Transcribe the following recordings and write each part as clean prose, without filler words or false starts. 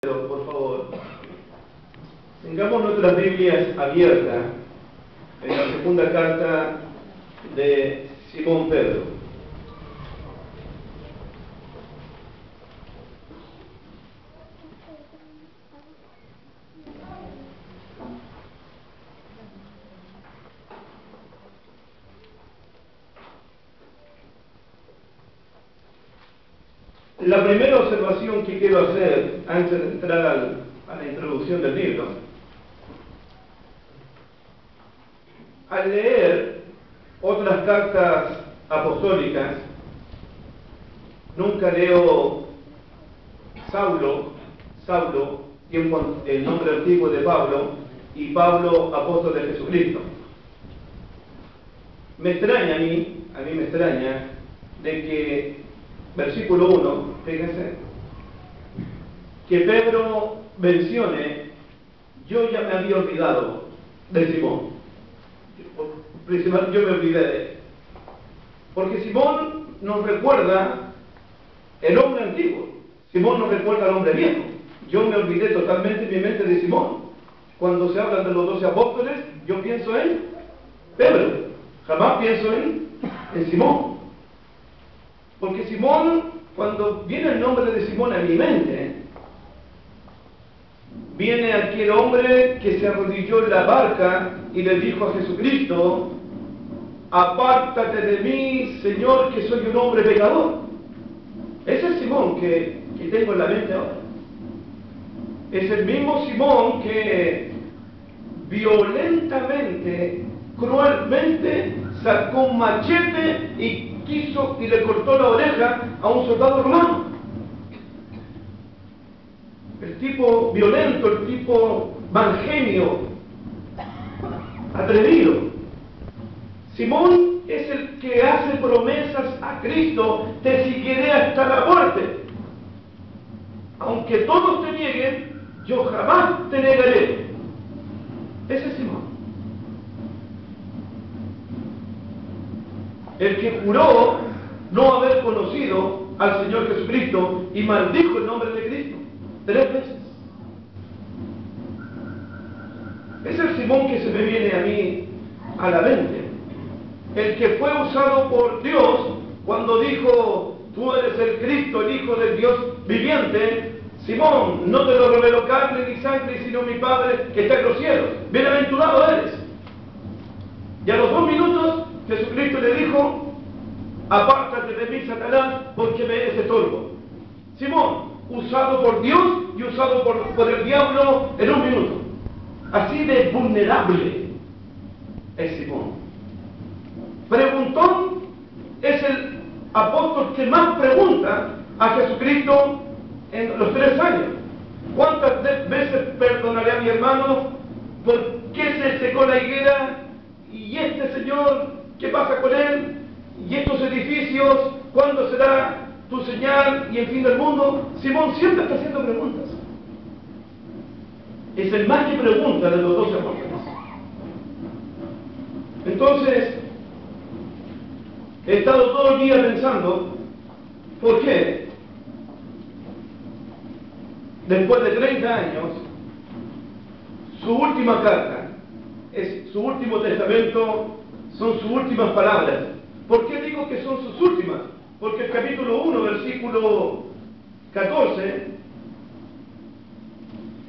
Por favor, tengamos nuestras Biblias abiertas en la segunda carta de Simón Pedro. La primera observación que quiero hacer antes de entrar a la introducción del libro, al leer otras cartas apostólicas, nunca leo Saulo, tiempo el nombre antiguo de Pablo, y Pablo, apóstol de Jesucristo. Me extraña a mí me extraña de que versículo 1, fíjense, que Pedro mencione: yo ya me había olvidado de Simón. Yo me olvidé de él. Porque Simón nos recuerda el hombre antiguo. Simón nos recuerda al hombre viejo. Yo me olvidé totalmente en mi mente de Simón. Cuando se habla de los 12 apóstoles, yo pienso en Pedro. Jamás pienso en Simón. Porque Simón, cuando viene el nombre de Simón a mi mente, viene aquel hombre que se arrodilló en la barca y le dijo a Jesucristo: apártate de mí, Señor, que soy un hombre pecador. Ese es Simón que tengo en la mente ahora. Es el mismo Simón que violentamente, cruelmente, sacó un machete y le cortó la oreja a un soldado romano. El tipo violento, el tipo mal genio, atrevido. Simón es el que hace promesas a Cristo: te seguiré hasta la muerte. Aunque todos te nieguen, yo jamás te negaré. Ese es Simón. El que juró no haber conocido al Señor Jesucristo y maldijo el nombre de Cristo 3 veces. Es el Simón que se me viene a mí a la mente. El que fue usado por Dios cuando dijo: tú eres el Cristo, el Hijo del Dios viviente. Simón, no te lo reveló carne ni sangre, sino mi Padre que está en los cielos. Bienaventurado eres. Y a los 2 minutos Jesucristo le dijo: apártate de mí, Satanás, porque me eres estorbo. Simón, usado por Dios y usado por el diablo en 1 minuto. Así de vulnerable es Simón. Preguntón, es el apóstol que más pregunta a Jesucristo en los 3 años. ¿Cuántas veces perdonaré a mi hermano? ¿Por qué se secó la higuera? ¿Y este señor, qué pasa con él? ¿Y estos edificios? ¿Cuándo será tu señal y el fin del mundo? Simón siempre está haciendo preguntas. Es el más que pregunta de los 12 apóstoles. Entonces, he estado todo el día pensando: ¿por qué después de 30 años su última carta, es su último testamento, son sus últimas palabras? ¿Por qué digo que son sus últimas? Porque el capítulo 1, versículo 14,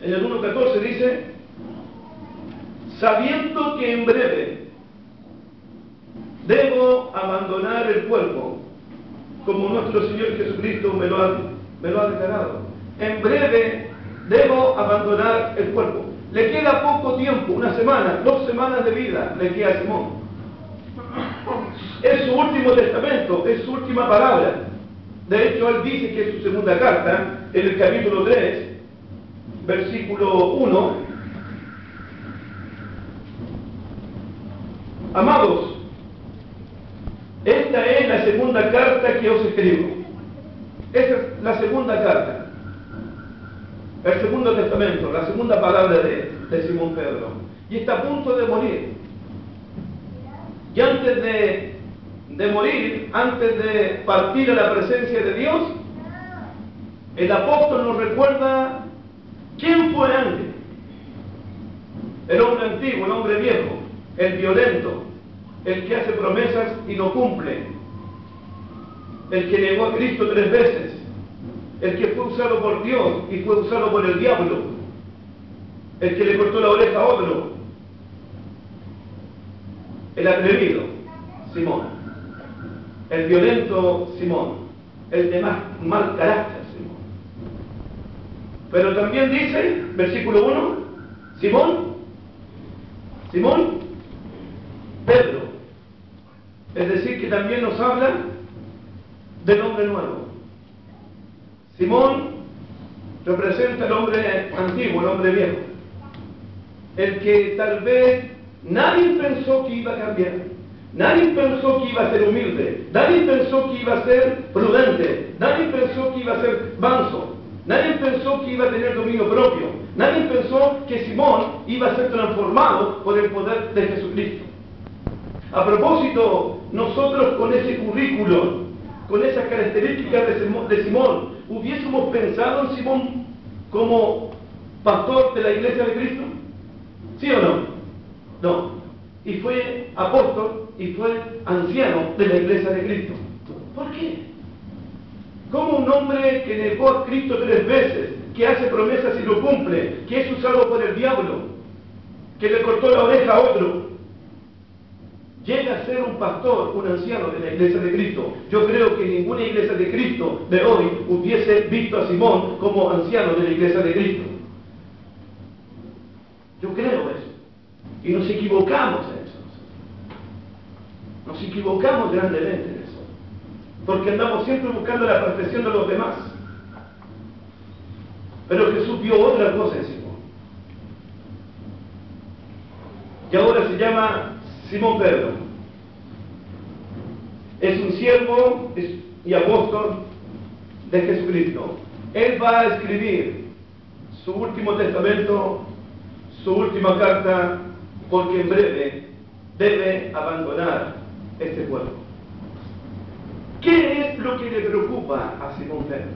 en el 1:14 dice: sabiendo que en breve debo abandonar el cuerpo, como nuestro Señor Jesucristo me lo ha declarado. En breve debo abandonar el cuerpo. Le queda poco tiempo, 1 semana, 2 semanas de vida le queda a Simón. Es su último testamento, es su última palabra. De hecho, él dice que es su segunda carta, en el capítulo 3, versículo 1. Amados, esta es la segunda carta que os escribo. Esa es la segunda carta, el segundo testamento, la segunda palabra de Simón Pedro. Y está a punto de morir. Y antes de morir, antes de partir a la presencia de Dios, el apóstol nos recuerda ¿Quién fue antes? El hombre antiguo, el hombre viejo, el violento, el que hace promesas y no cumple, el que negó a Cristo 3 veces, el que fue usado por Dios y fue usado por el diablo, el que le cortó la oreja a otro, el atrevido, Simón, el violento, Simón, el de más mal carácter, Simón. Pero también dice, versículo 1, Simón, Pedro. Es decir, que también nos habla del hombre nuevo. Simón representa al hombre antiguo, el hombre viejo, el que tal vez nadie pensó que iba a cambiar, nadie pensó que iba a ser humilde, nadie pensó que iba a ser prudente, nadie pensó que iba a ser manso, nadie pensó que iba a tener dominio propio, nadie pensó que Simón iba a ser transformado por el poder de Jesucristo. A propósito, nosotros con ese currículo, con esas características de Simón, ¿hubiésemos pensado en Simón como pastor de la iglesia de Cristo? ¿Sí o no? No. Y fue apóstol y fue anciano de la iglesia de Cristo. ¿Por qué? ¿Cómo un hombre que negó a Cristo 3 veces, que hace promesas y no cumple, que es usado por el diablo, que le cortó la oreja a otro, llega a ser un pastor, un anciano de la iglesia de Cristo? Yo creo que ninguna iglesia de Cristo de hoy hubiese visto a Simón como anciano de la iglesia de Cristo. Yo creo eso. Y nos equivocamos en eso. Nos equivocamos grandemente en eso. Porque andamos siempre buscando la perfección de los demás. Pero Jesús vio otra cosa en Simón. Y ahora se llama Simón Pedro. Es un siervo y apóstol de Jesucristo. Él va a escribir su último testamento, su última carta, porque en breve debe abandonar este pueblo. ¿Qué es lo que le preocupa a Simón Pedro?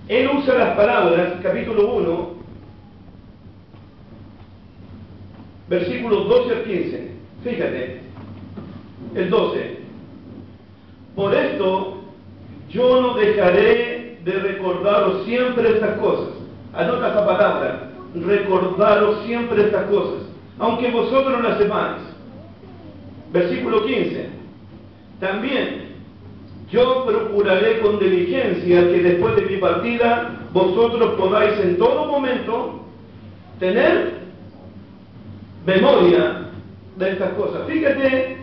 Él usa las palabras, capítulo 1, versículos 12 al 15. Fíjate, el 12. Por esto yo no dejaré de recordaros siempre estas cosas. Anota esa palabra, recordaros siempre estas cosas, aunque vosotros las sepáis. Versículo 15. También yo procuraré con diligencia que después de mi partida vosotros podáis en todo momento tener memoria de estas cosas. Fíjate,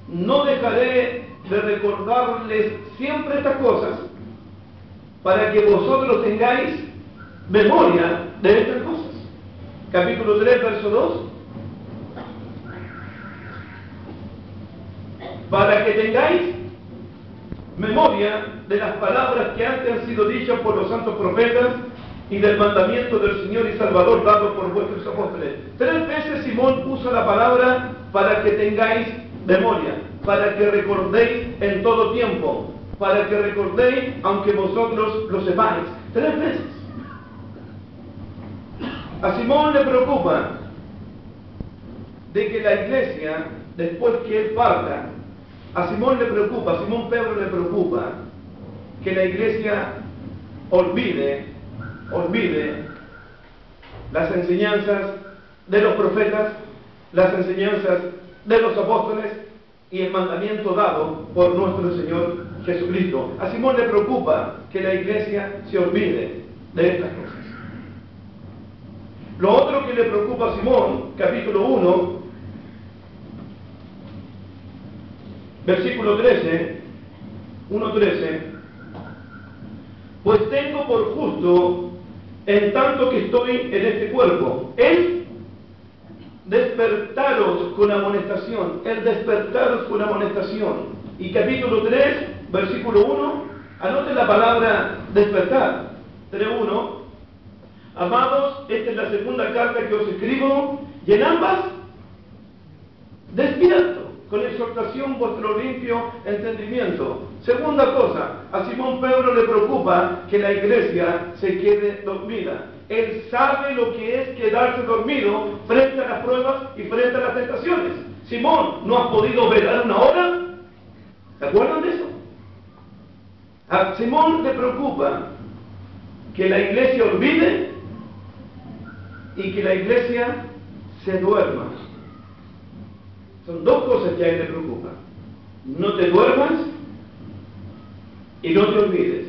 no dejaré de recordarles siempre estas cosas para que vosotros tengáis memoria de estas cosas. Capítulo 3, verso 2. Para que tengáis memoria de las palabras que antes han sido dichas por los santos profetas y del mandamiento del Señor y Salvador dado por vuestros apóstoles. 3 veces Simón usa la palabra para que tengáis memoria, para que recordéis en todo tiempo, para que recordéis aunque vosotros lo sepáis. 3 veces. A Simón le preocupa de que la iglesia, después que él parta, a Simón le preocupa, a Simón Pedro le preocupa que la iglesia olvide las enseñanzas de los profetas, las enseñanzas de los apóstoles y el mandamiento dado por nuestro Señor Jesucristo. A Simón le preocupa que la iglesia se olvide de estas cosas. Lo otro que le preocupa a Simón, capítulo 1, versículo 13, 1:13, pues tengo por justo, en tanto que estoy en este cuerpo, el despertaros con amonestación, el despertaros con amonestación. Y capítulo 3, versículo 1, anoten la palabra despertar, 3:1, amados, esta es la segunda carta que os escribo, y en ambas, despierto, con exhortación vuestro limpio entendimiento. Segunda cosa, a Simón Pedro le preocupa que la iglesia se quede dormida. Él sabe lo que es quedarse dormido frente a las pruebas y frente a las tentaciones. Simón, ¿no has podido velar una hora? ¿Se acuerdan de eso? A Simón le preocupa que la iglesia olvide y que la iglesia se duerma. Son dos cosas que a él le preocupan. No te duermas y no te olvides.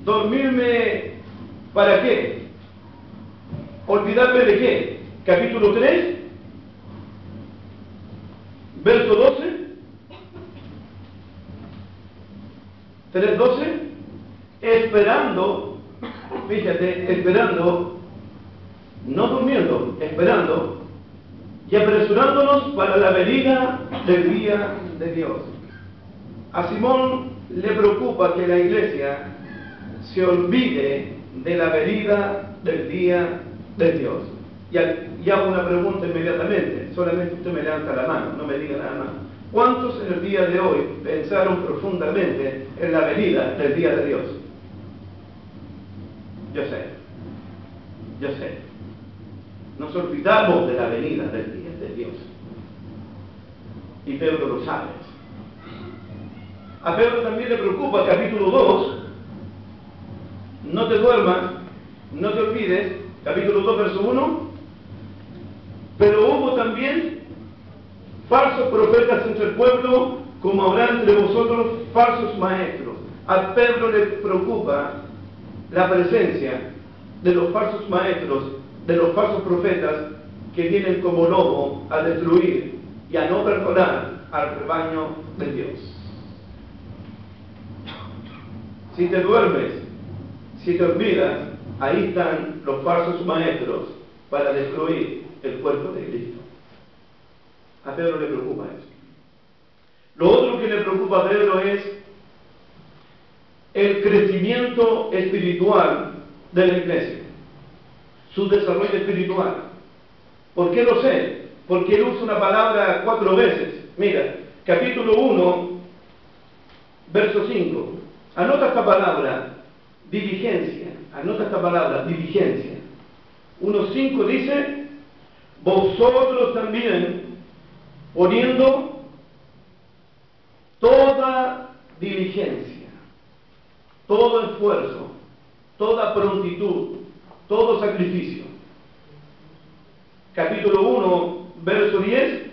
¿Dormirme para qué? ¿Olvidarme de qué? Capítulo 3, verso 12. 3:12. Esperando, fíjate, esperando, no durmiendo, esperando y apresurándonos para la venida del día de Dios. A Simón le preocupa que la iglesia se olvide de la venida del día de Dios. Y hago una pregunta inmediatamente, solamente usted me levanta la mano, no me diga nada más. ¿Cuántos en el día de hoy pensaron profundamente en la venida del día de Dios? Yo sé. Nos olvidamos de la venida del día de Dios. Y Pedro lo sabe. A Pedro también le preocupa, capítulo 2, no te duermas, no te olvides, capítulo 2, verso 1, pero hubo también falsos profetas entre el pueblo, como habrá entre vosotros falsos maestros. A Pedro le preocupa la presencia de los falsos maestros, de los falsos profetas que vienen como lobo a destruir y a no perdonar al rebaño de Dios. Si te duermes, si te olvidas, ahí están los falsos maestros para destruir el cuerpo de Cristo. A Pedro le preocupa eso. Lo otro que le preocupa a Pedro es el crecimiento espiritual de la iglesia, su desarrollo espiritual. ¿Por qué lo sé? Porque él usa una palabra 4 veces. Mira, capítulo 1, verso 5. Anota esta palabra, diligencia. Anota esta palabra, diligencia. 1:5 dice, vosotros también, poniendo toda diligencia, todo esfuerzo, toda prontitud, todo sacrificio. Capítulo 1, verso 10,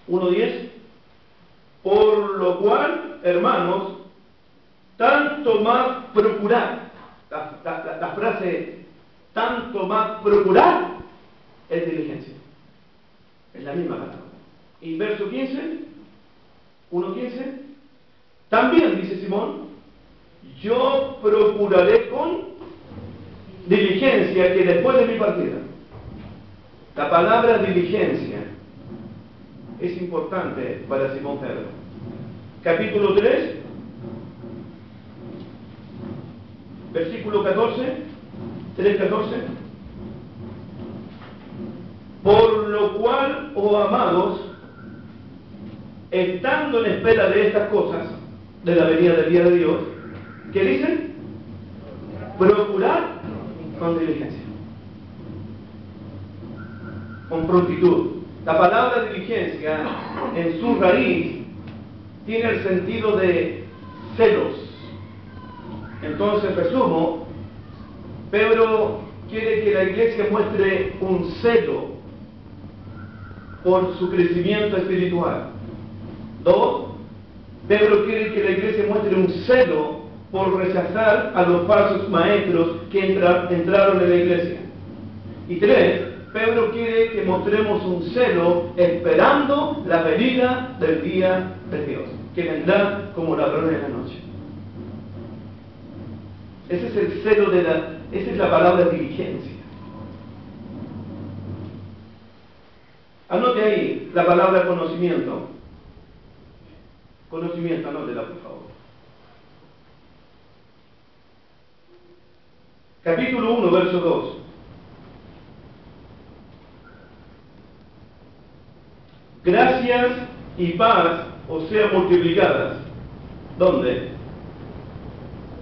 1:10. Por lo cual, hermanos, tanto más procurar, la frase tanto más procurar es diligencia. Es la misma palabra. Y verso 15, 1:15, también dice Simón, yo procuraré con diligencia que después de mi partida. La palabra diligencia es importante para Simón Pedro. Capítulo 3, versículo 14, 3:14. Por lo cual, oh amados, estando en espera de estas cosas, de la venida del día de Dios, ¿qué dicen? Procurar con diligencia, con prontitud. La palabra diligencia, en su raíz, tiene el sentido de celos. Entonces, resumo, Pedro quiere que la iglesia muestre un celo por su crecimiento espiritual. 2, Pedro quiere que la iglesia muestre un celo por rechazar a los falsos maestros que entraron en la iglesia. Y 3, Pedro quiere que mostremos un celo esperando la venida del día de Dios, que vendrá como ladrón en la noche. Ese es el celo esa es la palabra diligencia. Anote ahí la palabra conocimiento. Conocimiento, anótela por favor. Capítulo 1, verso 2. gracias y paz os sean multiplicadas. ¿Dónde?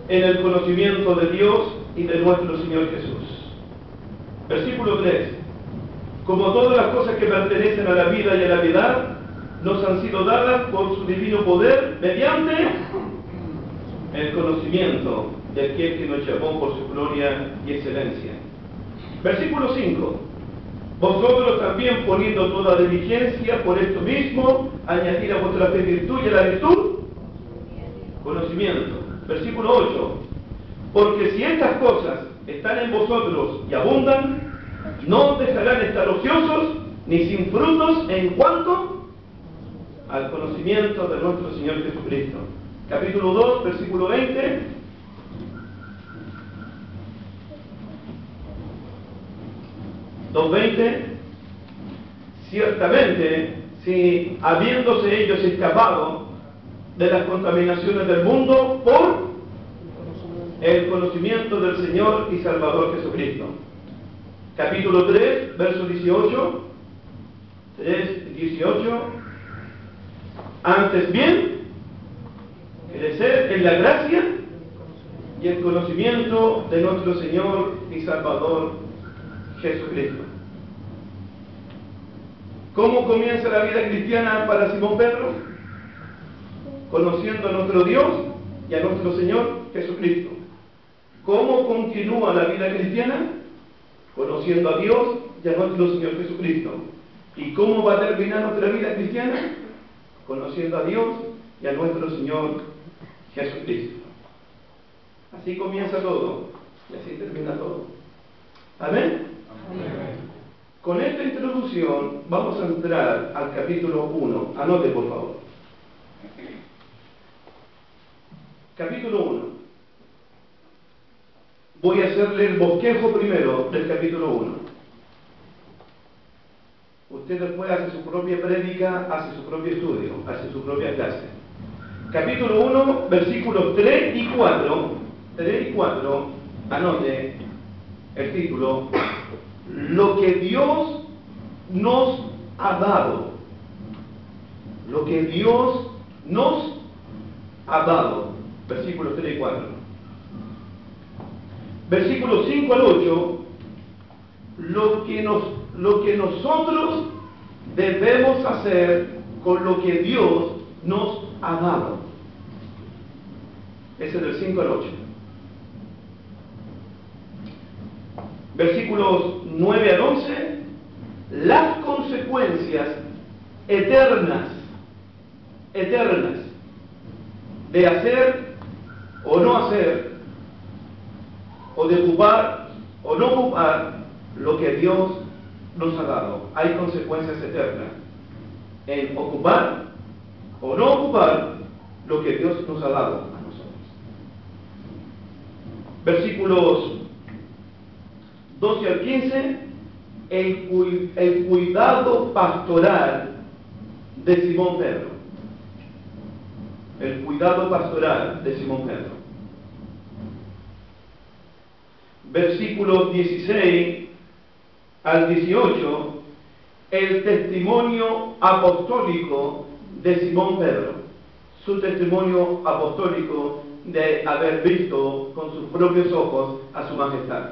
En el conocimiento de Dios y de nuestro Señor Jesús. Versículo 3. Como todas las cosas que pertenecen a la vida y a la piedad, nos han sido dadas por su divino poder, mediante el conocimiento de aquel que nos llamó por su gloria y excelencia. Versículo 5. Vosotros también, poniendo toda diligencia por esto mismo, añadir a vuestra fe virtud, y a la virtud conocimiento. Versículo 8. Porque si estas cosas están en vosotros y abundan, no os dejarán estar ociosos ni sin frutos en cuanto al conocimiento de nuestro Señor Jesucristo. Capítulo 2, versículo 20. Ciertamente, si habiéndose ellos escapado de las contaminaciones del mundo por el conocimiento del Señor y Salvador Jesucristo. Capítulo 3, verso 18. 3:18. Antes bien, crecer en la gracia y el conocimiento de nuestro Señor y Salvador Jesucristo. ¿Cómo comienza la vida cristiana para Simón Pedro? Conociendo a nuestro Dios y a nuestro Señor Jesucristo. ¿Cómo continúa la vida cristiana? Conociendo a Dios y a nuestro Señor Jesucristo. ¿Y cómo va a terminar nuestra vida cristiana? Conociendo a Dios y a nuestro Señor Jesucristo. Así comienza todo y así termina todo. ¿Amén? Amén. Con esta introducción vamos a entrar al capítulo 1. Anote, por favor. Capítulo 1. Voy a hacerle el bosquejo primero del capítulo 1. Usted después hace su propia prédica, hace su propio estudio, hace su propia clase. Capítulo 1, versículos 3 y 4. 3 y 4, anote el título: lo que Dios nos ha dado. Lo que Dios nos ha dado. Versículos 3 y 4. Versículos 5 al 8. Lo que nosotros debemos hacer con lo que Dios nos ha dado. Ese es del 5 al 8. Versículos 9 al 11. Las consecuencias eternas de hacer o no hacer, o de ocupar o no ocupar lo que Dios nos ha dado. Hay consecuencias eternas en ocupar o no ocupar lo que Dios nos ha dado a nosotros. Versículos 12 al 15, el cuidado pastoral de Simón Pedro. El cuidado pastoral de Simón Pedro. Versículos 16 al 18, el testimonio apostólico de Simón Pedro. Su testimonio apostólico de haber visto con sus propios ojos a su majestad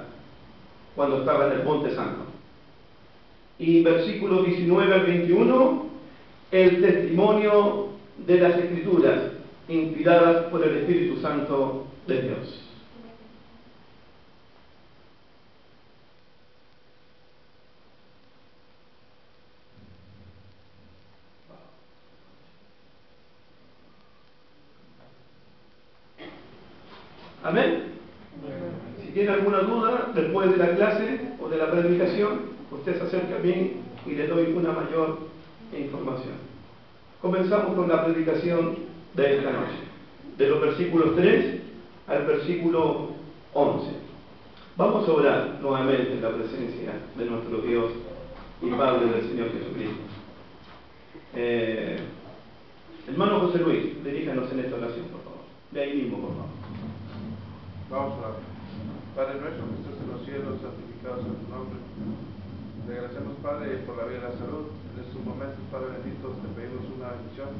cuando estaba en el Monte Santo. Y versículos 19 al 21, el testimonio de las Escrituras inspiradas por el Espíritu Santo de Dios. Amén. Si tiene alguna duda después de la clase o de la predicación, usted se acerca a mí y le doy una mayor información. Comenzamos con la predicación de esta noche, de los versículos 3 al versículo 11. Vamos a orar nuevamente en la presencia de nuestro Dios y Padre del Señor Jesucristo. Hermano José Luis, diríjanos en esta oración, por favor. De ahí mismo, por favor. Vamos a orar. Padre nuestro que estás en los cielos, santificado sea tu nombre. Te agradecemos, Padre, por la vida y la salud. En estos momentos, Padre bendito, te pedimos una bendición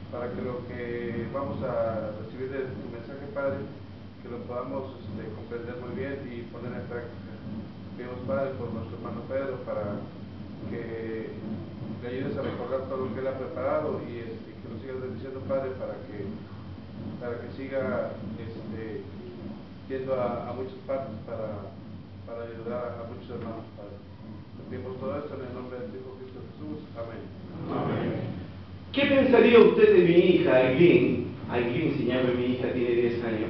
para que lo que vamos a recibir de tu mensaje, Padre, que lo podamos comprender muy bien y poner en práctica. Pedimos, Padre, por nuestro hermano Pedro, para que le ayudes a recordar todo lo que él ha preparado y que lo sigas bendiciendo, Padre, para que siga yendo a muchas partes para ayudar a muchos hermanos, Padre. Pedimos todo esto en el nombre del Hijo Cristo Jesús. Amén. Amén. ¿Qué pensaría usted de mi hija, Aileen? Aileen se llama mi hija, tiene 10 años.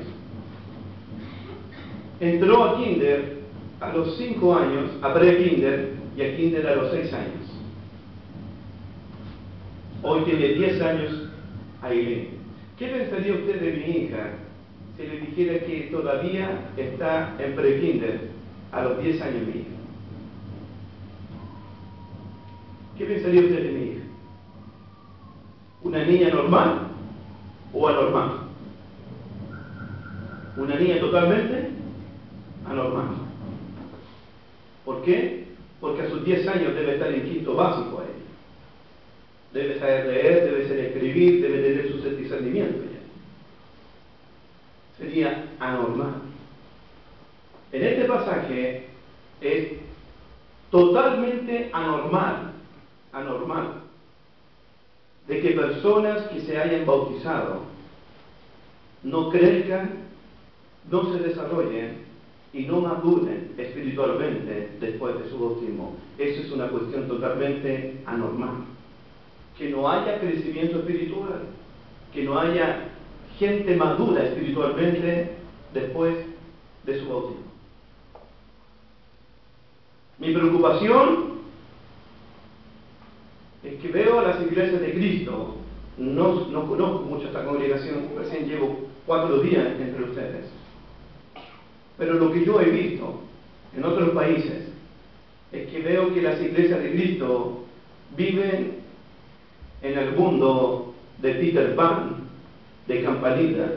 Entró a Kinder a los 5 años, a pre-Kinder, y a Kinder a los 6 años. Hoy tiene 10 años Aileen. ¿Qué pensaría usted de mi hija si le dijera que todavía está en pre-Kinder a los 10 años mi hija? ¿Qué pensaría usted de mi hija? ¿Una niña normal o anormal? Una niña totalmente anormal. ¿Por qué? Porque a sus 10 años debe estar en quinto básico ella. Debe saber leer, debe saber escribir, debe tener su discernimiento ya. Sería anormal. En este pasaje es totalmente anormal de que personas que se hayan bautizado no crezcan, no se desarrollen y no maduren espiritualmente después de su bautismo. Eso es una cuestión totalmente anormal. Que no haya crecimiento espiritual, que no haya gente madura espiritualmente después de su bautismo. Mi preocupación es que veo a las iglesias de Cristo, no conozco mucho esta congregación, recién llevo 4 días entre ustedes, pero lo que yo he visto en otros países es que veo que las iglesias de Cristo viven en el mundo de Peter Pan, de Campanita.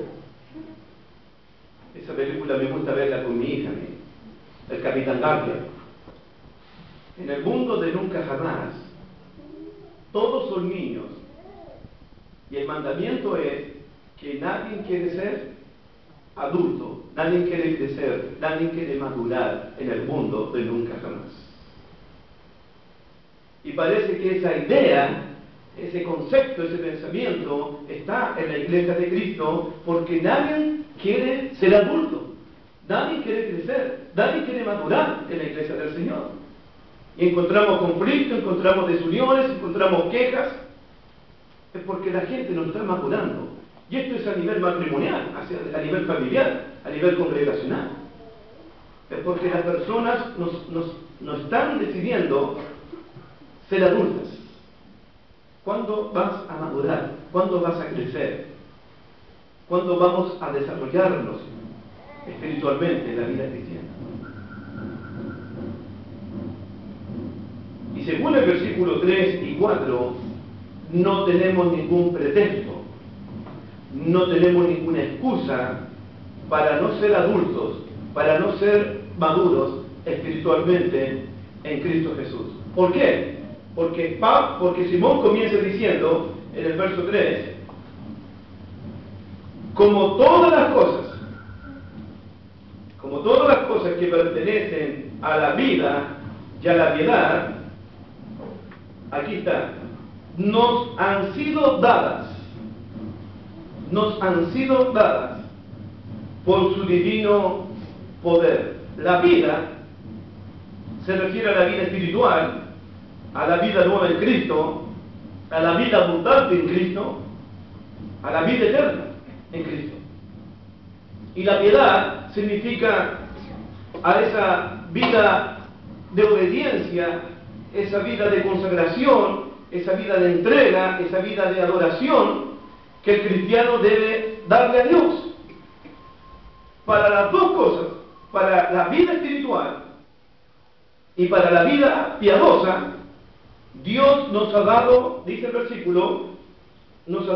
Esa película me gusta verla con mi hija, el Capitán Garfio. En el mundo de Nunca Jamás, todos son niños. Y el mandamiento es que nadie quiere ser adulto, nadie quiere crecer, nadie quiere madurar en el mundo de Nunca Jamás. Y parece que esa idea, ese concepto, ese pensamiento está en la iglesia de Cristo porque nadie quiere ser adulto, nadie quiere crecer, nadie quiere madurar en la iglesia del Señor. Y encontramos conflictos, encontramos desuniones, encontramos quejas. Es porque la gente no está madurando. Y esto es a nivel matrimonial, a nivel familiar, a nivel congregacional. Es porque las personas no están decidiendo ser adultas. ¿Cuándo vas a madurar? ¿Cuándo vas a crecer? ¿Cuándo vamos a desarrollarnos espiritualmente en la vida cristiana? Y según el versículo 3 y 4, no tenemos ningún pretexto, no tenemos ninguna excusa para no ser adultos, para no ser maduros espiritualmente en Cristo Jesús. ¿Por qué? Porque Simón comienza diciendo en el verso 3, como todas las cosas que pertenecen a la vida y a la piedad, aquí está, nos han sido dadas por su divino poder. La vida se refiere a la vida espiritual, a la vida nueva en Cristo, a la vida abundante en Cristo, a la vida eterna en Cristo. Y la piedad significa a esa vida de obediencia, esa vida de consagración, esa vida de entrega, esa vida de adoración que el cristiano debe darle a Dios. Para las dos cosas, para la vida espiritual y para la vida piadosa, Dios nos ha dado, dice el versículo, nos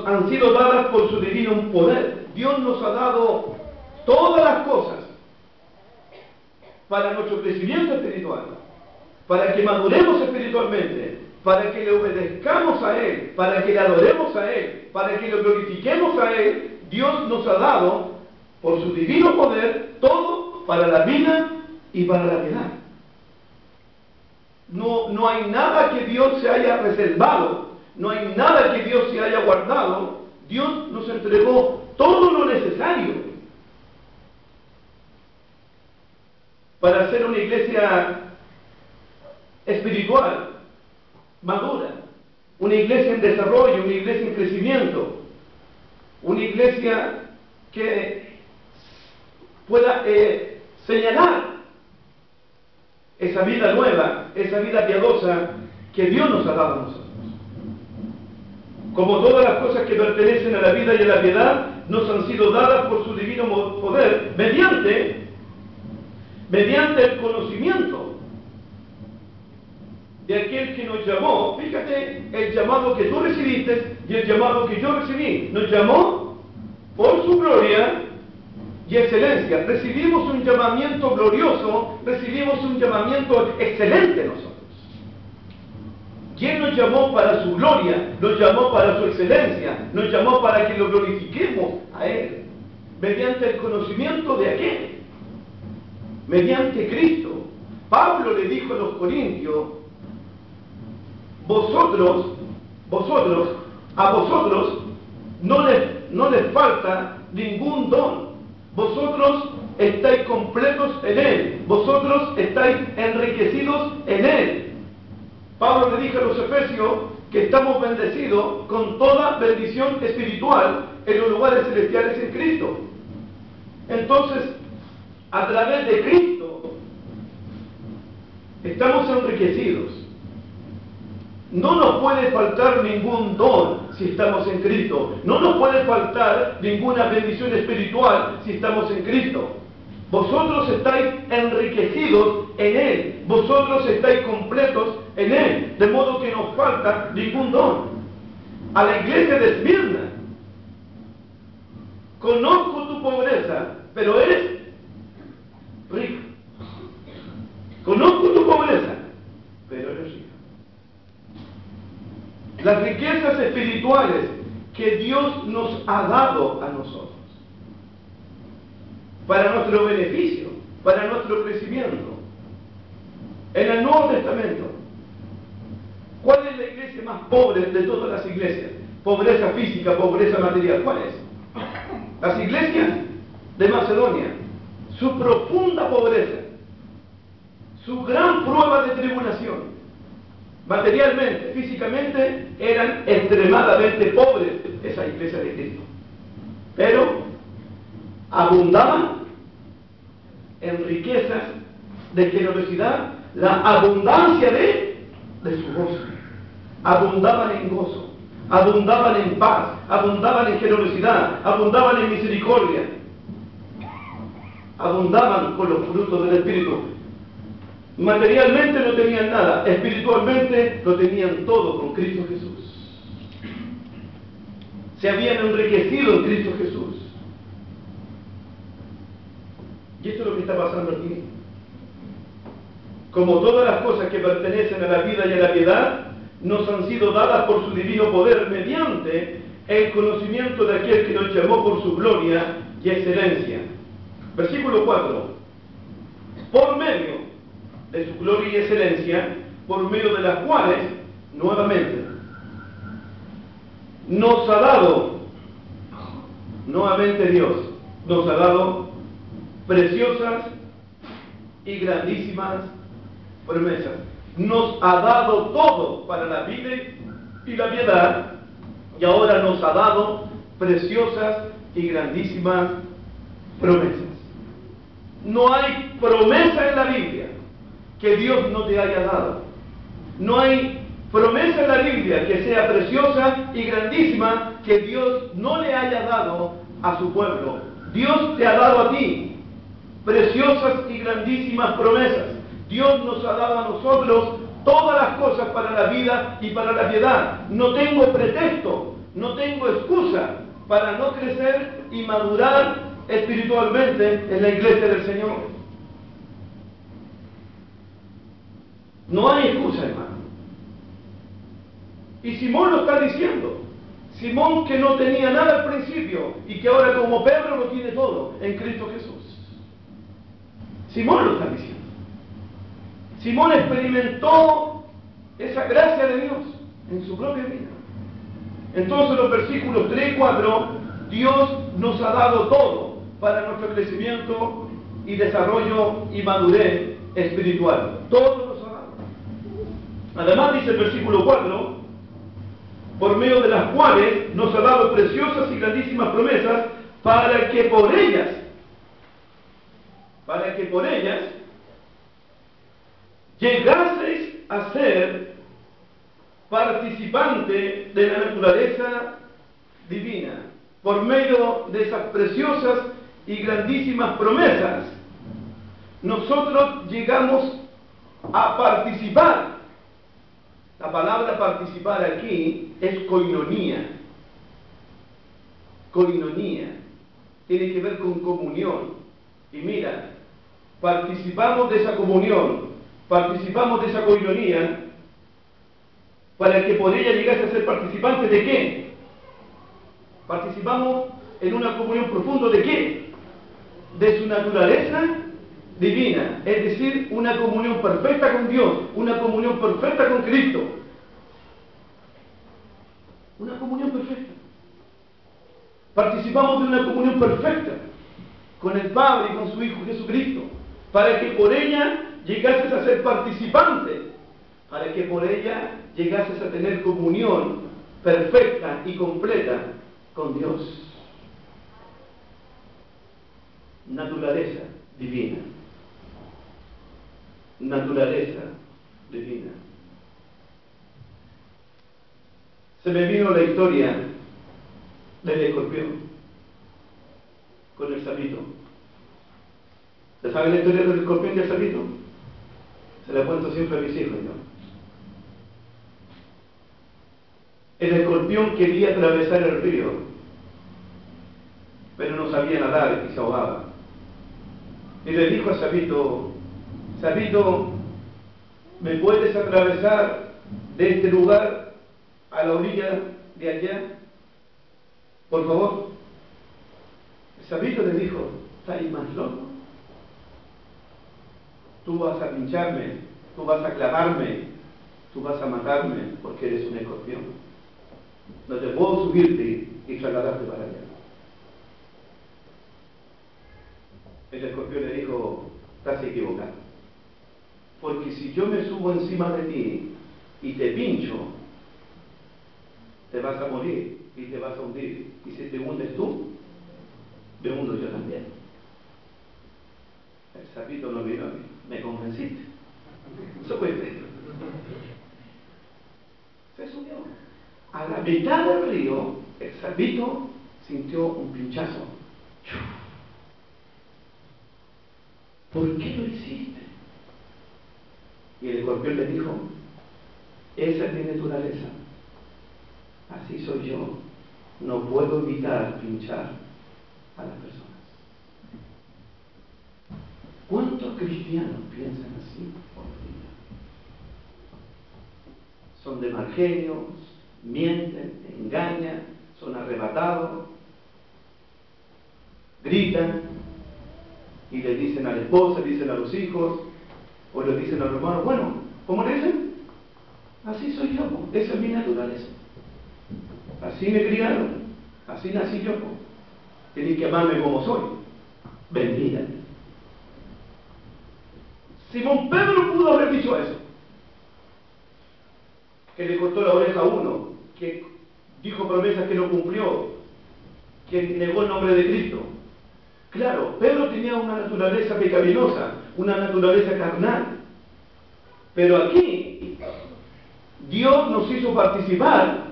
han sido dadas por su divino poder. Dios nos ha dado todas las cosas para nuestro crecimiento espiritual, para que maduremos espiritualmente, para que le obedezcamos a Él, para que le adoremos a Él, para que lo glorifiquemos a Él. Dios nos ha dado, por su divino poder, todo para la vida y para la piedad. No hay nada que Dios se haya reservado, no hay nada que Dios se haya guardado. Dios nos entregó todo lo necesario para ser una iglesia espiritual, madura, una iglesia en desarrollo, una iglesia en crecimiento, una iglesia que pueda señalar esa vida nueva, esa vida piadosa que Dios nos ha dado a nosotros. Como todas las cosas que pertenecen a la vida y a la piedad, nos han sido dadas por su divino poder, mediante el conocimiento de aquel que nos llamó. Fíjate el llamado que tú recibiste y el llamado que yo recibí. Nos llamó por su gloria y excelencia. Recibimos un llamamiento glorioso, recibimos un llamamiento excelente nosotros. ¿Quién nos llamó para su gloria? Nos llamó para su excelencia, nos llamó para que lo glorifiquemos a Él, mediante el conocimiento de aquel, mediante Cristo. Pablo le dijo a los corintios: a vosotros no les falta ningún don. Vosotros estáis completos en Él. Vosotros estáis enriquecidos en Él. Pablo le dijo a los efesios que estamos bendecidos con toda bendición espiritual en los lugares celestiales en Cristo. Entonces, a través de Cristo, estamos enriquecidos. No nos puede faltar ningún don si estamos en Cristo. No nos puede faltar ninguna bendición espiritual si estamos en Cristo. Vosotros estáis enriquecidos en Él. Vosotros estáis completos en Él. De modo que no falta ningún don. A la iglesia de Esmirna: conozco tu pobreza, pero eres rico. Conozco tu pobreza, pero eres rico. Las riquezas espirituales que Dios nos ha dado a nosotros, para nuestro beneficio, para nuestro crecimiento. En el Nuevo Testamento, ¿cuál es la iglesia más pobre de todas las iglesias? Pobreza física, pobreza material. ¿Cuál es? Las iglesias de Macedonia. Su profunda pobreza, su gran prueba de tribulación, materialmente, físicamente, eran extremadamente pobres esa iglesia de Cristo. Pero abundaban en riquezas de generosidad, la abundancia de su gozo. Abundaban en gozo, abundaban en paz, abundaban en generosidad, abundaban en misericordia, abundaban con los frutos del Espíritu. Materialmente no tenían nada, espiritualmente lo tenían todo con Cristo Jesús. Se habían enriquecido en Cristo Jesús. Y esto es lo que está pasando aquí. Como todas las cosas que pertenecen a la vida y a la piedad, nos han sido dadas por su divino poder mediante el conocimiento de aquel que nos llamó por su gloria y excelencia. Versículo 4. Por medio de su gloria y excelencia, por medio de las cuales, nuevamente, nos ha dado, nuevamente Dios, nos ha dado preciosas y grandísimas promesas. Nos ha dado todo para la vida y la piedad, y ahora nos ha dado preciosas y grandísimas promesas. No hay promesa en la Biblia que Dios no te haya dado. No hay promesa en la Biblia que sea preciosa y grandísima que Dios no le haya dado a su pueblo. Dios te ha dado a ti preciosas y grandísimas promesas. Dios nos ha dado a nosotros todas las cosas para la vida y para la piedad. No tengo pretexto, no tengo excusa para no crecer y madurar espiritualmente en la iglesia del Señor. No hay excusa, hermano. Y Simón lo está diciendo. Simón, que no tenía nada al principio y que ahora como Pedro lo tiene todo en Cristo Jesús. Simón lo está diciendo. Simón experimentó esa gracia de Dios en su propia vida. Entonces, los versículos 3 y 4, Dios nos ha dado todo para nuestro crecimiento y desarrollo y madurez espiritual. Todo nos ha dado. Además, dice el versículo 4, por medio de las cuales nos ha dado preciosas y grandísimas promesas, para que por ellas llegaseis a ser participante de la naturaleza divina. Por medio de esas preciosas y grandísimas promesas, nosotros llegamos a participar. La palabra participar aquí es koinonía. Koinonía tiene que ver con comunión. Y mira, participamos de esa comunión, participamos de esa koinonía, para que por ella llegase a ser participantes de qué. Participamos en una comunión profunda de qué. De su naturaleza divina, es decir, una comunión perfecta con Dios, una comunión perfecta con Cristo. Una comunión perfecta. Participamos de una comunión perfecta con el Padre y con su Hijo Jesucristo, para que por ella llegases a ser participante, para que por ella llegases a tener comunión perfecta y completa con Dios. Naturaleza divina. Naturaleza divina. Se me vino la historia del escorpión con el sapito. ¿Se sabe la historia del escorpión y el sapito? Se la cuento siempre a mis hijos yo. El escorpión quería atravesar el río, pero no sabía nadar y se ahogaba. Y le dijo a Sapito: Sapito, ¿me puedes atravesar de este lugar a la orilla de allá? Por favor. El Sapito le dijo: ¿estás más loco? Tú vas a pincharme, tú vas a clavarme, tú vas a matarme porque eres un escorpión. No te puedo subirte y trasladarte para allá. El escorpión le dijo: estás equivocado. Porque si yo me subo encima de ti y te pincho, te vas a morir y te vas a hundir. Y si te hundes tú, me hundo yo también. El sapito no vino a mí. Me convenciste. Eso fue Pedro. Se subió. A la mitad del río, el sapito sintió un pinchazo. ¿Por qué lo hiciste? Y el escorpión le dijo: esa es mi naturaleza. Así soy yo. No puedo evitar pinchar a las personas. ¿Cuántos cristianos piensan así hoy día? Son de mal genio, mienten, engañan, son arrebatados, gritan y le dicen a la esposa, le dicen a los hijos, o le dicen a los hermanos: bueno, ¿cómo le dicen? Así soy yo, esa es mi naturaleza. Así me criaron, así nací yo. Tenéis que amarme como soy. Mentira. Simón Pedro pudo haber dicho eso. Que le cortó la oreja a uno, que dijo promesas que no cumplió, que negó el nombre de Cristo. Claro, Pedro tenía una naturaleza pecaminosa, una naturaleza carnal. Pero aquí, Dios nos hizo participar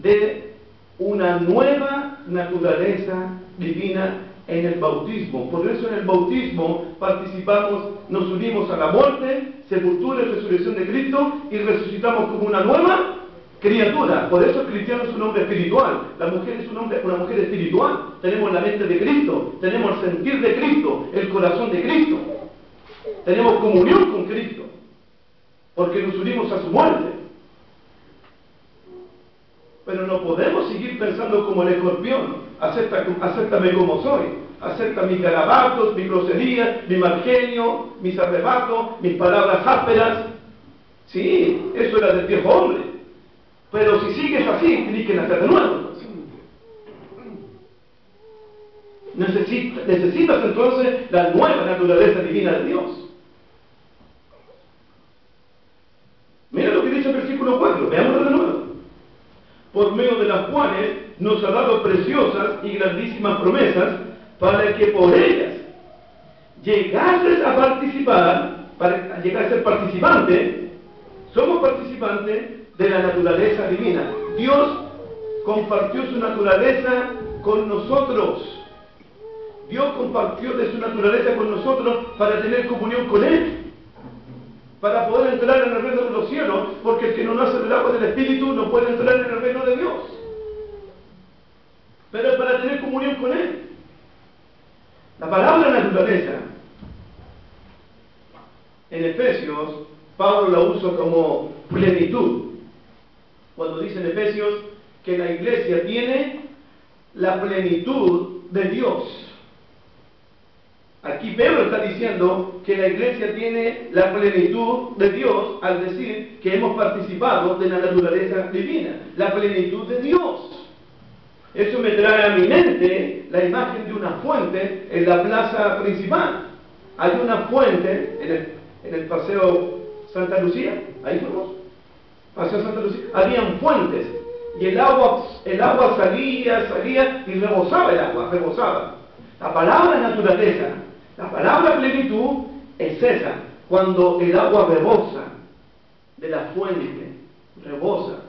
de una nueva naturaleza divina en el bautismo. Por eso en el bautismo participamos, nos unimos a la muerte, sepultura y resurrección de Cristo y resucitamos como una nueva criatura. Por eso el cristiano es un hombre espiritual, la mujer es una mujer espiritual. Tenemos la mente de Cristo, tenemos el sentir de Cristo, el corazón de Cristo, tenemos comunión con Cristo. porque nos unimos a su muerte. Pero no podemos seguir pensando como el escorpión. Acéptame como soy. Acepta mis garabatos, mis groserías, mi mal genio, mis arrebatos, mis palabras ásperas. Sí, eso era del viejo hombre. Pero si sigues así, tienes que nacer de nuevo. Necesitas entonces la nueva naturaleza divina de Dios. Mira lo que dice el versículo 4, veámoslo de nuevo. Por medio de las cuales nos ha dado preciosas y grandísimas promesas, para que por ellas llegases a participar, para llegar a ser participante, somos participantes de la naturaleza divina. Dios compartió su naturaleza con nosotros. Dios compartió de su naturaleza con nosotros para tener comunión con Él, para poder entrar en el reino de los cielos, porque el que no nace del agua del Espíritu no puede entrar en el reino de Dios. Pero para tener comunión con Él. La palabra naturaleza, en Efesios, Pablo la usa como plenitud. Cuando dice en Efesios que la iglesia tiene la plenitud de Dios. Aquí Pedro está diciendo que la iglesia tiene la plenitud de Dios al decir que hemos participado de la naturaleza divina, la plenitud de Dios. Eso me trae a mi mente la imagen de una fuente en la plaza principal. Hay una fuente en el Paseo Santa Lucía, ahí fuimos, Paseo Santa Lucía, habían fuentes y el agua salía y rebosaba el agua, rebosaba. La palabra naturaleza, la palabra plenitud es esa, cuando el agua rebosa de la fuente, rebosa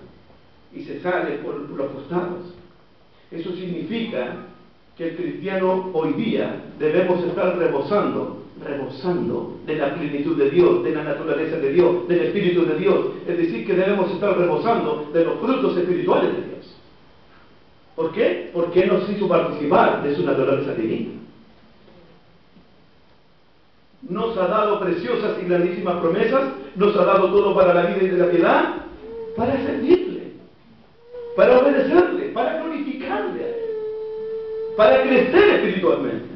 y se sale por los costados. Eso significa que el cristiano hoy día debemos estar rebosando de la plenitud de Dios, de la naturaleza de Dios, del Espíritu de Dios. Es decir, que debemos estar rebosando de los frutos espirituales de Dios. ¿Por qué? Porque Él nos hizo participar de su naturaleza divina. Nos ha dado preciosas y grandísimas promesas, nos ha dado todo para la vida y de la piedad, para servirle, para obedecerle, para glorificarle a Él, para crecer espiritualmente.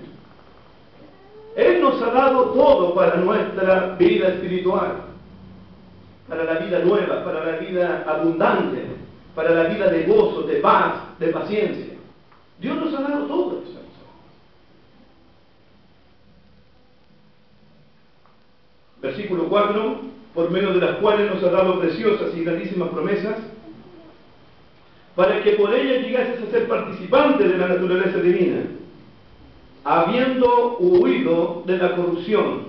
Él nos ha dado todo para nuestra vida espiritual, para la vida nueva, para la vida abundante, para la vida de gozo, de paz, de paciencia. Dios nos ha dado todo eso. Versículo 4, por medio de las cuales nos ha dado preciosas y grandísimas promesas, para que por ellas llegases a ser participantes de la naturaleza divina, habiendo huido de la corrupción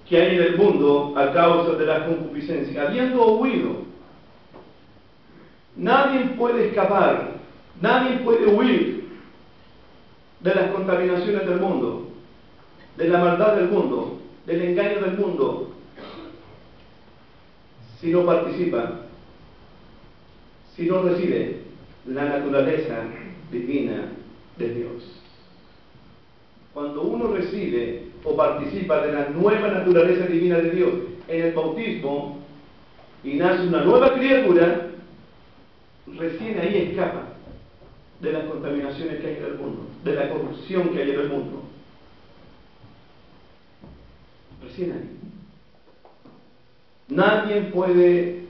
que hay en el mundo a causa de la concupiscencia. Habiendo huido. Nadie puede escapar, nadie puede huir de las contaminaciones del mundo, de la maldad del mundo, del engaño del mundo, si no participa, si no recibe la naturaleza divina de Dios. Cuando uno recibe o participa de la nueva naturaleza divina de Dios en el bautismo y nace una nueva criatura, recién ahí escapa de las contaminaciones que hay en el mundo, de la corrupción que hay en el mundo. Recién ahí. Nadie puede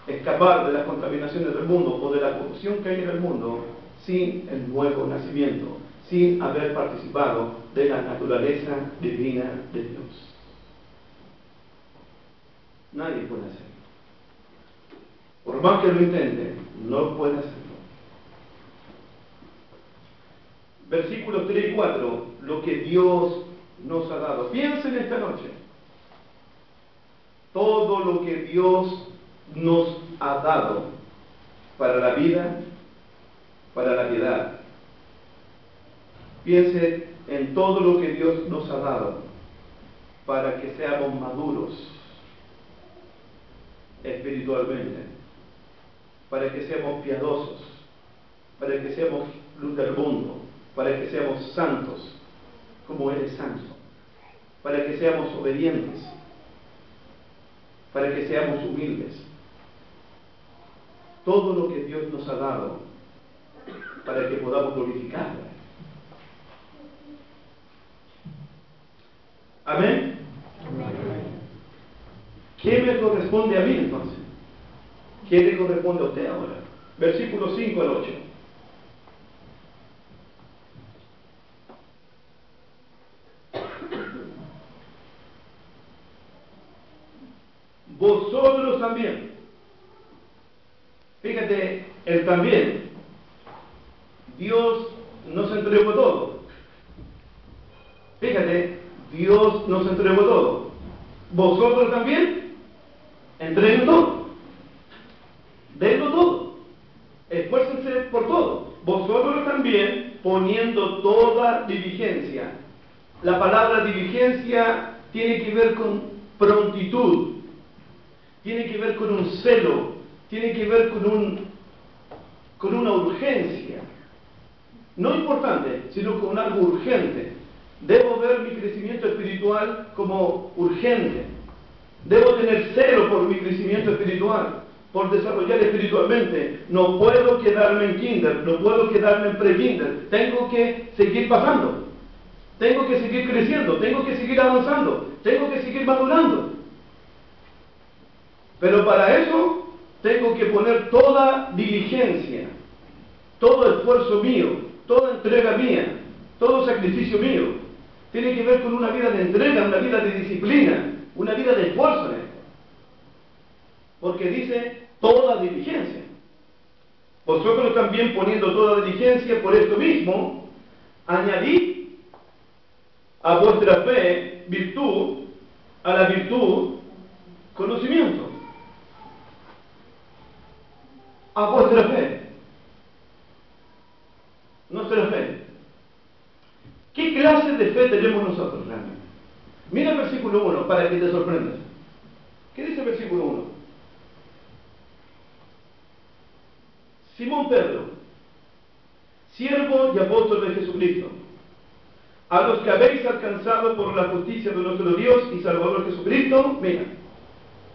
escapar de las contaminaciones del mundo o de la corrupción que hay en el mundo sin el nuevo nacimiento, sin haber participado de la naturaleza divina de Dios. Nadie puede hacerlo. Por más que lo intente, no puede hacerlo. Versículos 3 y 4, lo que Dios nos ha dado. Piensen esta noche. Todo lo que Dios nos ha dado para la vida, para la piedad. Piense en todo lo que Dios nos ha dado para que seamos maduros espiritualmente, para que seamos piadosos, para que seamos luz del mundo, para que seamos santos como Él es santo, para que seamos obedientes. para que seamos humildes. Todo lo que Dios nos ha dado para que podamos glorificarle. Amén. ¿Qué me corresponde a mí entonces? ¿Qué le corresponde a usted ahora? Versículos 5 al 8. Vosotros también. Fíjate, el también. Dios nos entregó todo. Fíjate, Dios nos entregó todo. Vosotros también, entreguen todo. Denlo todo. Esfuércense por todo. Vosotros también, poniendo toda diligencia. La palabra diligencia tiene que ver con prontitud. Tiene que ver con un celo. Tiene que ver con una urgencia. No importante, sino con algo urgente. Debo ver mi crecimiento espiritual como urgente. Debo tener celo por mi crecimiento espiritual, por desarrollar espiritualmente. No puedo quedarme en kinder, no puedo quedarme en pre-kinder. Tengo que seguir pasando. Tengo que seguir creciendo, tengo que seguir avanzando, tengo que seguir madurando. Pero para eso tengo que poner toda diligencia, todo esfuerzo mío, toda entrega mía, todo sacrificio mío. Tiene que ver con una vida de entrega, una vida de disciplina, una vida de esfuerzo en esto. Porque dice toda diligencia. Vosotros también, poniendo toda diligencia, por esto mismo, añadid a vuestra fe virtud, a la virtud conocimiento. A vuestra fe. Nuestra fe. ¿Qué clase de fe tenemos nosotros realmente? Mira el versículo 1 para que te sorprendas. ¿Qué dice el versículo 1? Simón Pedro, siervo y apóstol de Jesucristo, a los que habéis alcanzado por la justicia de nuestro Dios y Salvador Jesucristo, mira,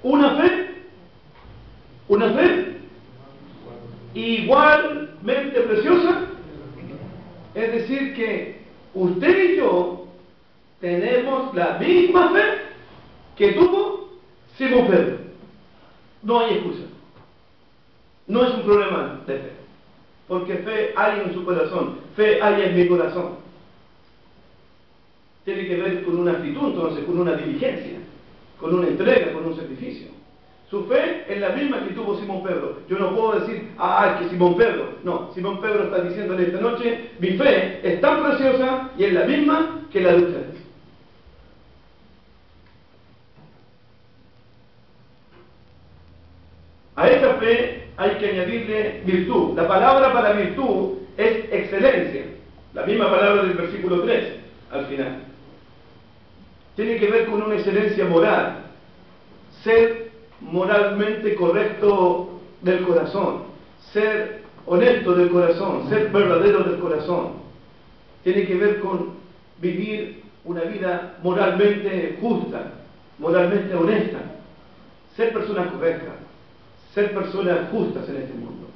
una fe igualmente preciosa, es decir que usted y yo tenemos la misma fe que tuvo Simón Pedro. No hay excusa. No es un problema de fe. Porque fe hay en su corazón. Fe hay en mi corazón. Tiene que ver con una actitud, entonces, con una diligencia, con una entrega, con un sacrificio. Su fe es la misma que tuvo Simón Pedro. Yo no puedo decir, es que Simón Pedro. No, Simón Pedro está diciendo en esta noche, mi fe es tan preciosa y es la misma que la de ustedes. A esa fe hay que añadirle virtud. La palabra para virtud es excelencia. La misma palabra del versículo 3 al final. Tiene que ver con una excelencia moral. Ser moralmente correcto del corazón, ser honesto del corazón, ser verdadero del corazón. Tiene que ver con vivir una vida moralmente justa, moralmente honesta, ser personas correctas, ser personas justas en este mundo.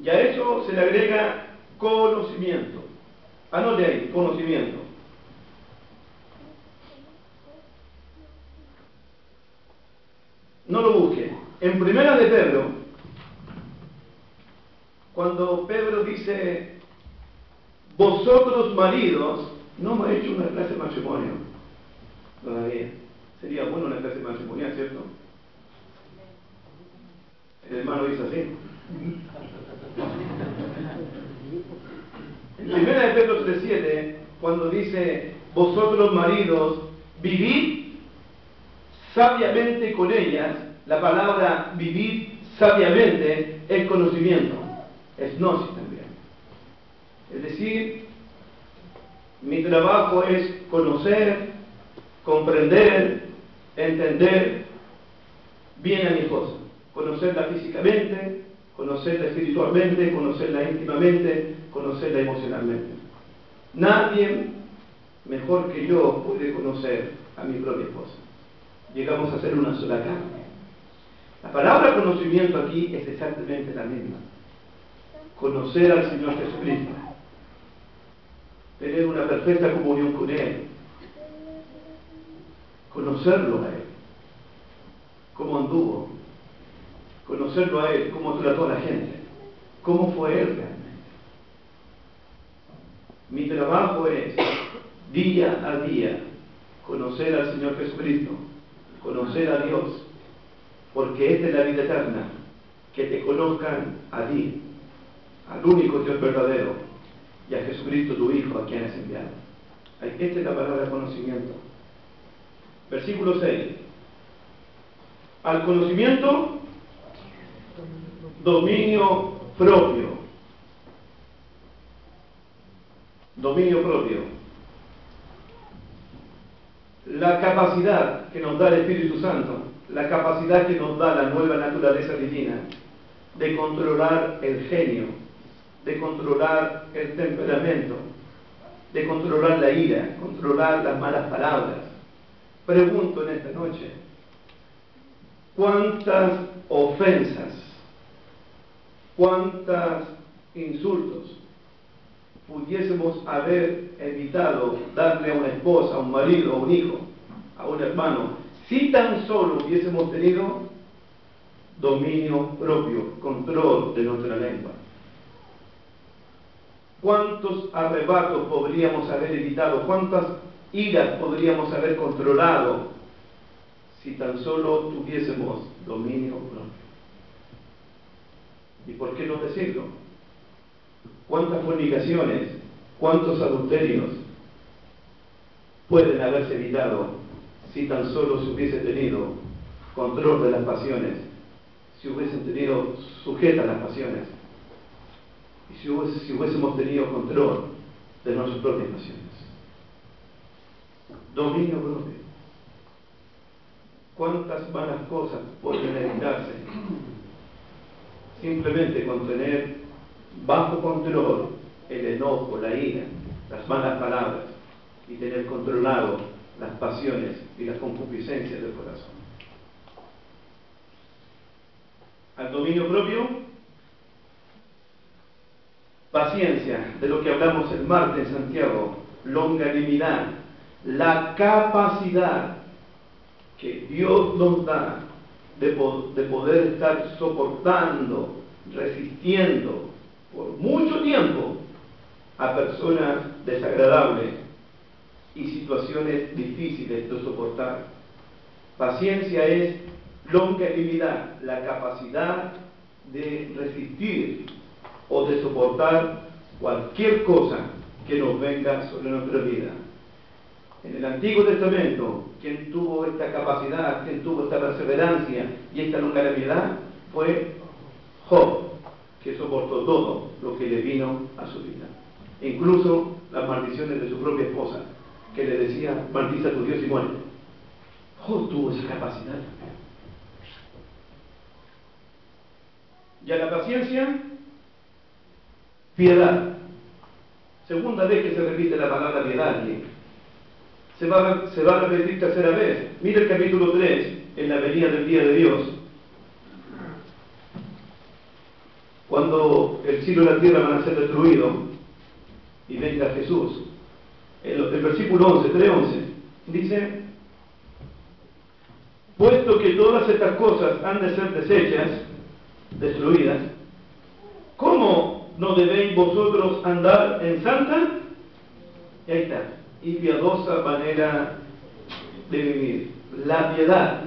Y a eso se le agrega conocimiento. Anote ahí, conocimiento. No lo busque. En Primera de Pedro, cuando Pedro dice, vosotros maridos, no me ha hecho una clase de matrimonio todavía. Sería bueno una clase de matrimonio, ¿cierto? El hermano dice así. En Primera de Pedro 3:7, cuando dice, vosotros maridos, vivid sabiamente con ellas, la palabra vivir sabiamente es conocimiento, es gnosis también. Es decir, mi trabajo es conocer, comprender, entender bien a mi esposa, conocerla físicamente, conocerla espiritualmente, conocerla íntimamente, conocerla emocionalmente. Nadie mejor que yo puede conocer a mi propia esposa. llegamos a ser una sola carne. La palabra conocimiento aquí es exactamente la misma. Conocer al Señor Jesucristo, tener una perfecta comunión con Él, conocerlo a Él, cómo anduvo, conocerlo a Él, cómo trató a la gente, cómo fue Él realmente. Mi trabajo es, día a día, conocer al Señor Jesucristo, conocer a Dios, porque esta es la vida eterna, que te conozcan a ti, al único Dios verdadero, y a Jesucristo tu Hijo, a quien has enviado. Esta es la palabra conocimiento. Versículo 6. Al conocimiento, dominio propio. Dominio propio. La capacidad que nos da el Espíritu Santo, la capacidad que nos da la nueva naturaleza divina de controlar el genio, de controlar el temperamento, de controlar la ira, controlar las malas palabras. Pregunto en esta noche, ¿cuántas ofensas, cuántos insultos pudiésemos haber evitado darle a una esposa, a un marido, a un hijo, a un hermano, si tan solo hubiésemos tenido dominio propio, control de nuestra lengua? ¿Cuántos arrebatos podríamos haber evitado? ¿Cuántas iras podríamos haber controlado si tan solo tuviésemos dominio propio? ¿Y por qué no decirlo? ¿Cuántas fornicaciones, cuántos adulterios pueden haberse evitado si tan solo se hubiese tenido control de las pasiones, si hubiesen tenido sujetas las pasiones, y si hubiésemos tenido control de nuestras propias pasiones? Dominio propio. ¿Cuántas malas cosas pueden evitarse simplemente con tener bajo control el enojo, la ira, las malas palabras, y tener controlado las pasiones y las concupiscencias del corazón? Al dominio propio, paciencia, de lo que hablamos el martes en Santiago, longanimidad, la capacidad que Dios nos da de poder estar soportando, resistiendo por mucho tiempo a personas desagradables y situaciones difíciles de soportar. Paciencia es longanimidad, la capacidad de resistir o de soportar cualquier cosa que nos venga sobre nuestra vida. En el Antiguo Testamento, quien tuvo esta capacidad, quien tuvo esta perseverancia y esta longanimidad fue Job, que soportó todo lo que le vino a su vida, incluso las maldiciones de su propia esposa, que le decía: maldice a tu Dios y muere. Job tuvo esa capacidad también. Y a la paciencia, piedad. Segunda vez que se repite la palabra piedad aquí. Se va a repetir tercera vez. Mira el capítulo 3, en la venida del día de Dios. Cuando el cielo y la tierra van a ser destruidos y venga Jesús. El versículo 11, 3:11, dice: puesto que todas estas cosas han de ser deshechas, destruidas, ¿cómo no debéis vosotros andar en santa? Y ahí está, y piadosa manera de vivir. La piedad.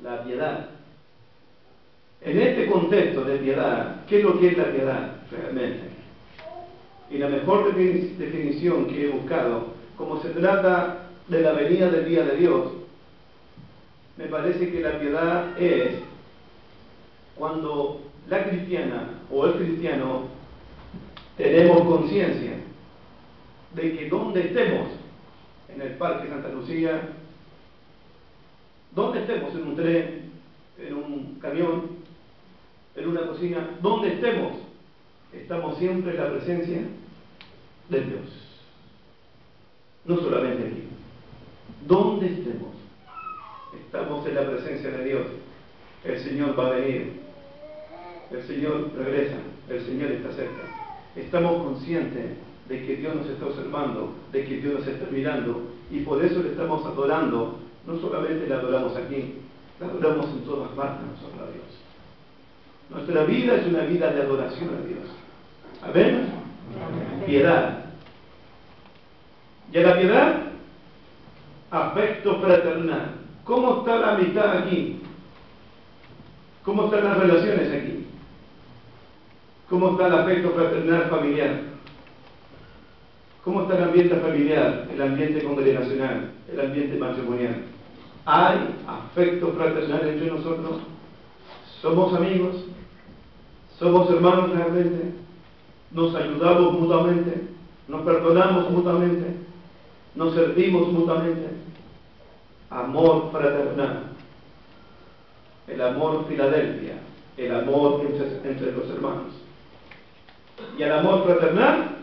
La piedad. En este contexto de piedad, ¿qué es lo que es la piedad realmente? Y la mejor definición que he buscado, como se trata de la venida del día de Dios, me parece que la piedad es cuando la cristiana o el cristiano tenemos conciencia de que donde estemos, en el Parque Santa Lucía, donde estemos, en un tren, en un camión, en una cocina, donde estemos, estamos siempre en la presencia de Dios. No solamente aquí, donde estemos, estamos en la presencia de Dios. El Señor va a venir. El Señor regresa. El Señor está cerca. Estamos conscientes de que Dios nos está observando, de que Dios nos está mirando, y por eso le estamos adorando. No solamente le adoramos aquí, le adoramos en todas partes nosotros a Dios. Nuestra vida es una vida de adoración a Dios. ¿Amén? Piedad. ¿Y a la piedad? Afecto fraternal. ¿Cómo está la amistad aquí? ¿Cómo están las relaciones aquí? ¿Cómo está el afecto fraternal familiar? ¿Cómo está el ambiente familiar, el ambiente congregacional, el ambiente matrimonial? ¿Hay afecto fraternal entre nosotros? ¿Somos amigos? ¿Somos hermanos realmente? ¿Nos ayudamos mutuamente? ¿Nos perdonamos mutuamente? ¿Nos servimos mutuamente? Amor fraternal. El amor Filadelfia. El amor entre los hermanos. Y el amor fraternal,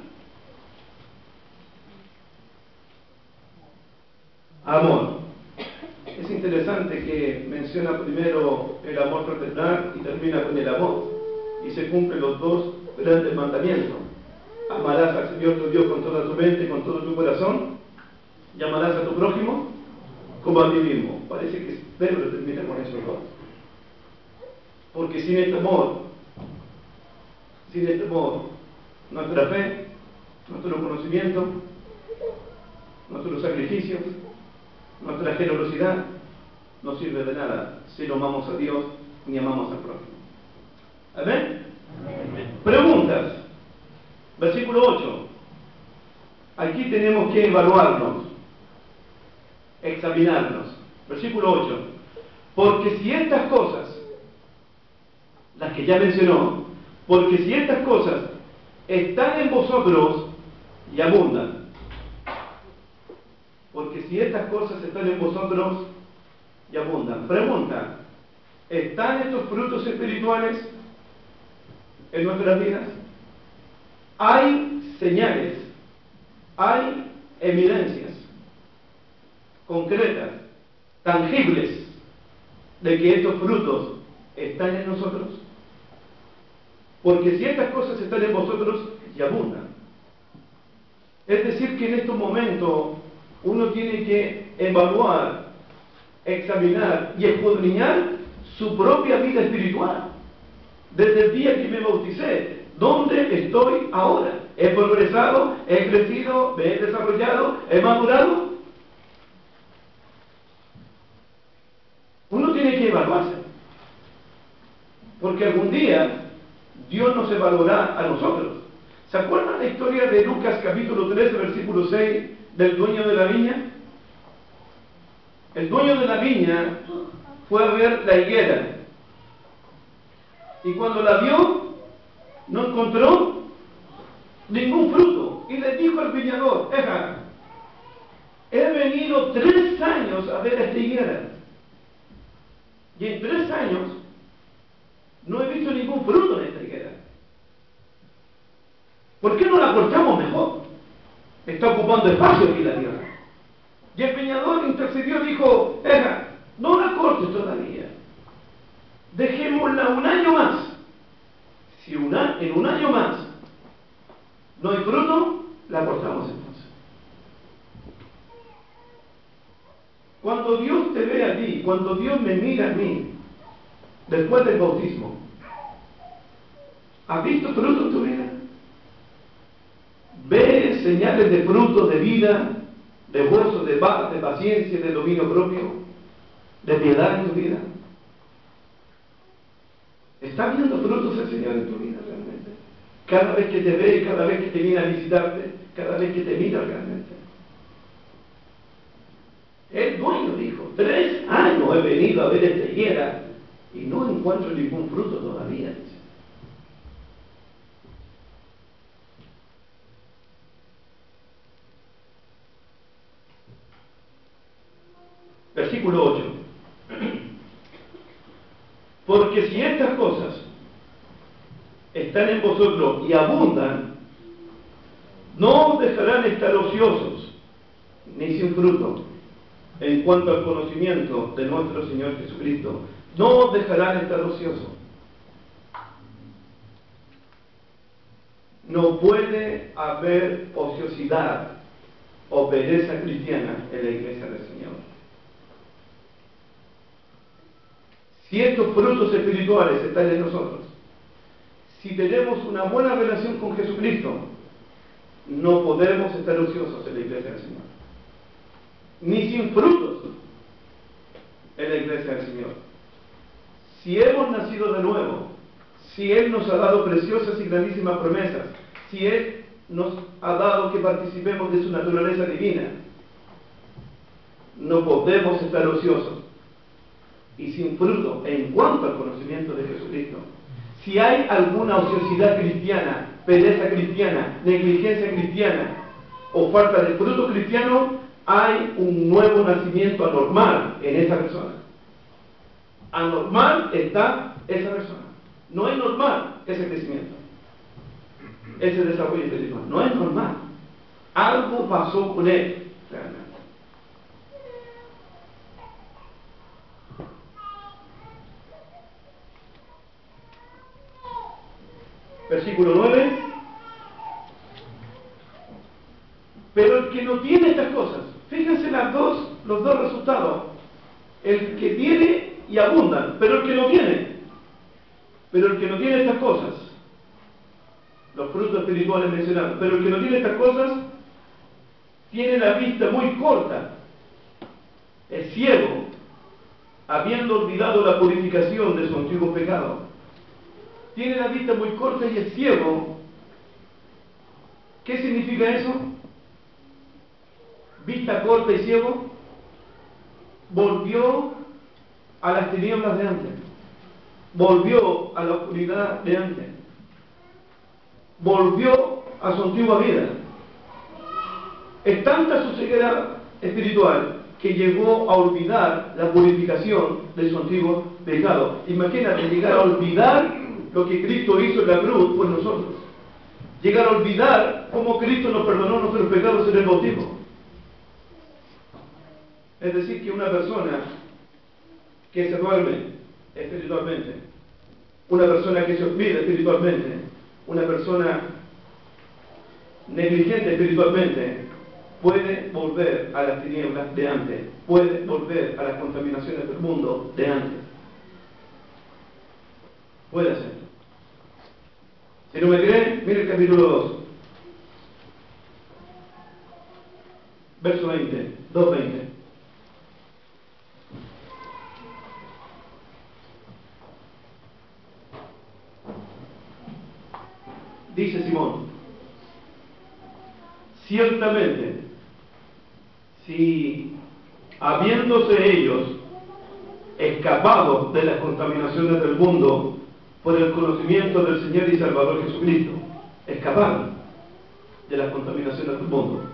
amor. Es interesante que menciona primero el amor fraternal y termina con el amor, y se cumplen los dos grandes mandamientos. Amarás al Señor tu Dios con toda tu mente, con todo tu corazón, y amarás a tu prójimo como a ti mismo. Parece que Pedro termina con esos dos. Porque sin este amor, nuestra fe, nuestro conocimiento, nuestros sacrificios, nuestra generosidad, no sirve de nada si no amamos a Dios ni amamos al prójimo. ¿Amén? Amén. Preguntas. Versículo 8. Aquí tenemos que evaluarnos, examinarnos. Versículo 8. Porque si estas cosas, las que ya mencionó, porque si estas cosas están en vosotros y abundan, porque si estas cosas están en vosotros y abundan. Pregunta, ¿están estos frutos espirituales en nuestras vidas? Hay señales, hay evidencias concretas, tangibles, de que estos frutos están en nosotros. Porque si estas cosas están en vosotros y abundan. Es decir, que en estos momentos uno tiene que evaluar, examinar y escudriñar su propia vida espiritual. Desde el día que me bauticé, ¿dónde estoy ahora? ¿He progresado? ¿He crecido? ¿Me he desarrollado? ¿He madurado? Uno tiene que evaluarse. Porque algún día Dios nos evaluará a nosotros. ¿Se acuerdan la historia de Lucas capítulo 13, versículo 6, del dueño de la viña? El dueño de la viña fue a ver la higuera. Y cuando la vio, no encontró ningún fruto. Y le dijo al viñador, he venido 3 años a ver esta higuera. Y en 3 años no he visto ningún fruto en esta higuera. ¿Por qué no la cortamos mejor? Está ocupando espacio aquí la tierra. Y el viñador intercedió y dijo, no la cortes todavía. Dejémosla un año más. Si en un año más no hay fruto, la cortamos entonces. Cuando Dios te ve a ti, cuando Dios me mira a mí, después del bautismo, ¿has visto fruto en tu vida? ¿Ves señales de fruto, de vida, de gozo, de paz, de paciencia, de dominio propio, de piedad en tu vida? ¿Está viendo frutos el Señor en tu vida realmente? Cada vez que te ve, cada vez que te viene a visitarte, cada vez que te mira realmente. El dueño dijo, 3 años he venido a ver esta higuera y no encuentro ningún fruto todavía, dice. Versículo 8. Porque si estas cosas están en vosotros y abundan, no os dejarán estar ociosos, ni sin fruto, en cuanto al conocimiento de nuestro Señor Jesucristo, no dejarán estar ociosos. No puede haber ociosidad o pereza cristiana en la iglesia del Señor. Si estos frutos espirituales están en nosotros, si tenemos una buena relación con Jesucristo, no podemos estar ociosos en la iglesia del Señor, ni sin frutos en la iglesia del Señor. Si hemos nacido de nuevo, si Él nos ha dado preciosas y grandísimas promesas, si Él nos ha dado que participemos de su naturaleza divina, no podemos estar ociosos y sin fruto en cuanto al conocimiento de Jesucristo. Si hay alguna ociosidad cristiana, pereza cristiana, negligencia cristiana o falta de fruto cristiano, hay un nuevo nacimiento anormal en esa persona. Anormal está esa persona. No es normal ese crecimiento, ese desarrollo espiritual. No es normal. Algo pasó con él realmente. Versículo 9. Pero el que no tiene estas cosas, fíjense los dos resultados. El que tiene y abundan, pero el que no tiene. Pero el que no tiene estas cosas, los frutos espirituales mencionados, pero el que no tiene estas cosas, tiene la vista muy corta, es ciego, habiendo olvidado la purificación de su antiguo pecado. Tiene la vista muy corta y es ciego. ¿Qué significa eso? Vista corta y ciego. Volvió a las tinieblas de antes. Volvió a la oscuridad de antes. Volvió a su antigua vida. Es tanta su ceguera espiritual que llegó a olvidar la purificación de su antiguo pecado. Imagínate llegar a olvidar lo que Cristo hizo en la cruz por nosotros. Llegar a olvidar cómo Cristo nos perdonó nuestros pecados en el bautismo. Es decir, que una persona que se duerme espiritualmente, una persona que se olvida espiritualmente, una persona negligente espiritualmente, puede volver a las tinieblas de antes, puede volver a las contaminaciones del mundo de antes. Puede hacerlo. Si no me creen, mire el capítulo 2. Verso 20, 2:20. Dice Simón: ciertamente, si habiéndose ellos escapado de las contaminaciones del mundo por el conocimiento del Señor y Salvador Jesucristo, escaparon de las contaminaciones del mundo,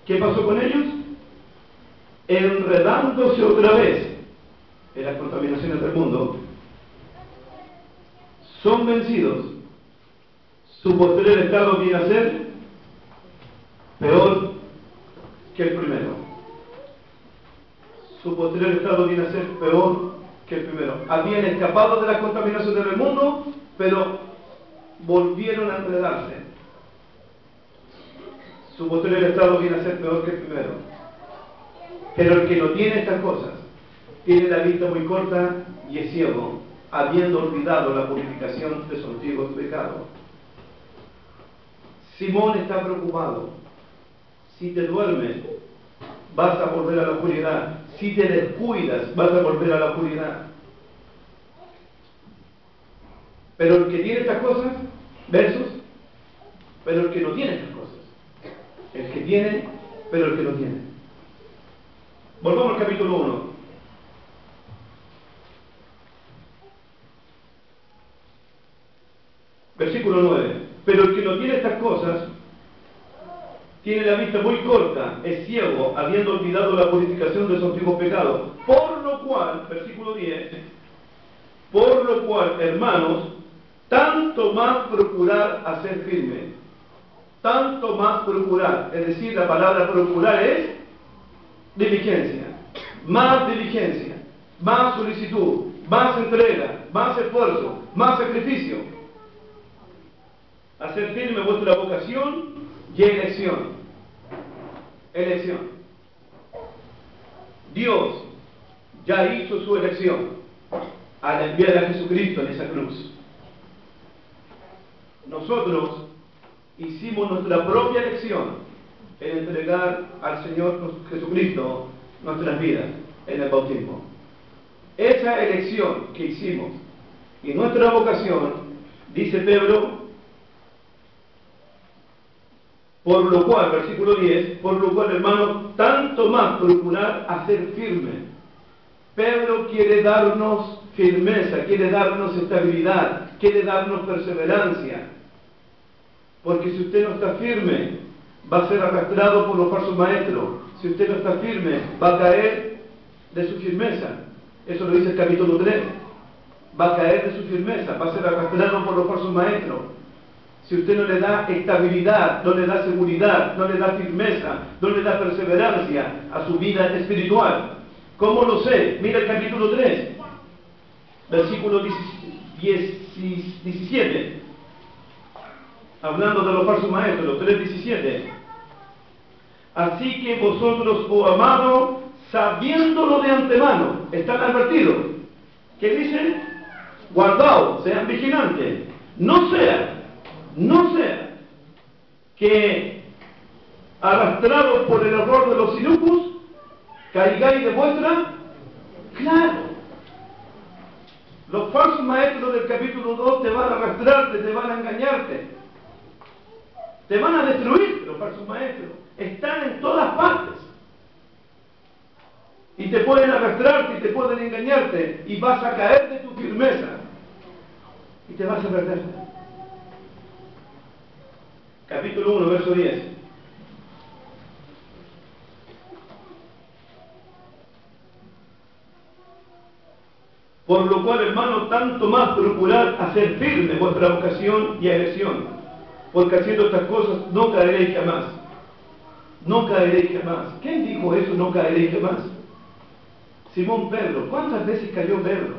¿qué pasó con ellos? Enredándose otra vez en las contaminaciones del mundo, son vencidos. Su posterior estado viene a ser peor que el primero. Su posterior estado viene a ser peor que el primero. Habían escapado de las contaminaciones del mundo, pero volvieron a enredarse. Su posterior estado viene a ser peor que el primero. Pero el que no tiene estas cosas, tiene la vista muy corta y es ciego, habiendo olvidado la purificación de sus antiguos pecados. Simón está preocupado. Si te duermes, vas a volver a la oscuridad. Si te descuidas, vas a volver a la oscuridad. Pero el que tiene estas cosas, versos, pero el que no tiene estas cosas. El que tiene, pero el que no tiene. Volvamos al capítulo 1. Versículo 9. Pero el que no tiene estas cosas, tiene la vista muy corta, es ciego, habiendo olvidado la purificación de su antiguo pecado. Por lo cual, versículo 10, por lo cual, hermanos, tanto más procurar hacer firme. Tanto más procurar. Es decir, la palabra procurar es diligencia, más solicitud, más entrega, más esfuerzo, más sacrificio. Hacer firme vuestra vocación y elección. Elección. Dios ya hizo su elección al enviar a Jesucristo en esa cruz. Nosotros hicimos nuestra propia elección en entregar al Señor Jesucristo nuestras vidas en el bautismo. Esa elección que hicimos y nuestra vocación, dice Pedro, por lo cual, versículo 10, por lo cual, hermanos, tanto más procurar hacer firme. Pedro quiere darnos firmeza, quiere darnos estabilidad, quiere darnos perseverancia. Porque si usted no está firme, va a ser arrastrado por los falsos maestros. Si usted no está firme, va a caer de su firmeza. Eso lo dice el capítulo 3. Va a caer de su firmeza, va a ser arrastrado por los falsos maestros. Si usted no le da estabilidad, no le da seguridad, no le da firmeza, no le da perseverancia a su vida espiritual. ¿Cómo lo sé? Mira el capítulo 3, versículo 17. Hablando de los falsos maestros, 3:17. Así que vosotros, oh amados, sabiéndolo de antemano, están advertidos. ¿Qué dice? Guardaos, sean vigilantes. No sea que arrastrados por el error de los inicuos, caigáis de vuestra. Claro. Los falsos maestros del capítulo 2 te van a arrastrarte, te van a engañarte. Te van a destruir, los falsos maestros. Están en todas partes. Y te pueden arrastrarte y te pueden engañarte. Y vas a caer de tu firmeza. Y te vas a perder. Capítulo 1, verso 10. Por lo cual, hermano, tanto más procurad hacer firme vuestra vocación y elección, porque haciendo estas cosas no caeréis jamás. No caeréis jamás. ¿Quién dijo eso? No caeréis jamás. Simón Pedro. ¿Cuántas veces cayó Pedro?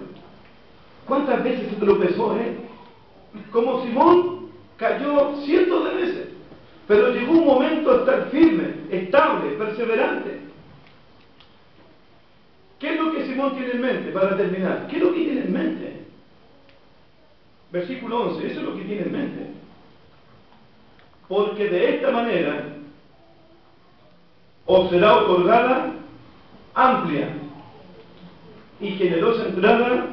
¿Cuántas veces se tropezó él? Como Simón cayó cientos de veces, pero llegó un momento a estar firme, estable, perseverante. ¿Qué es lo que Simón tiene en mente para terminar? ¿Qué es lo que tiene en mente? Versículo 11, eso es lo que tiene en mente. Porque de esta manera os será otorgada amplia y generosa entrada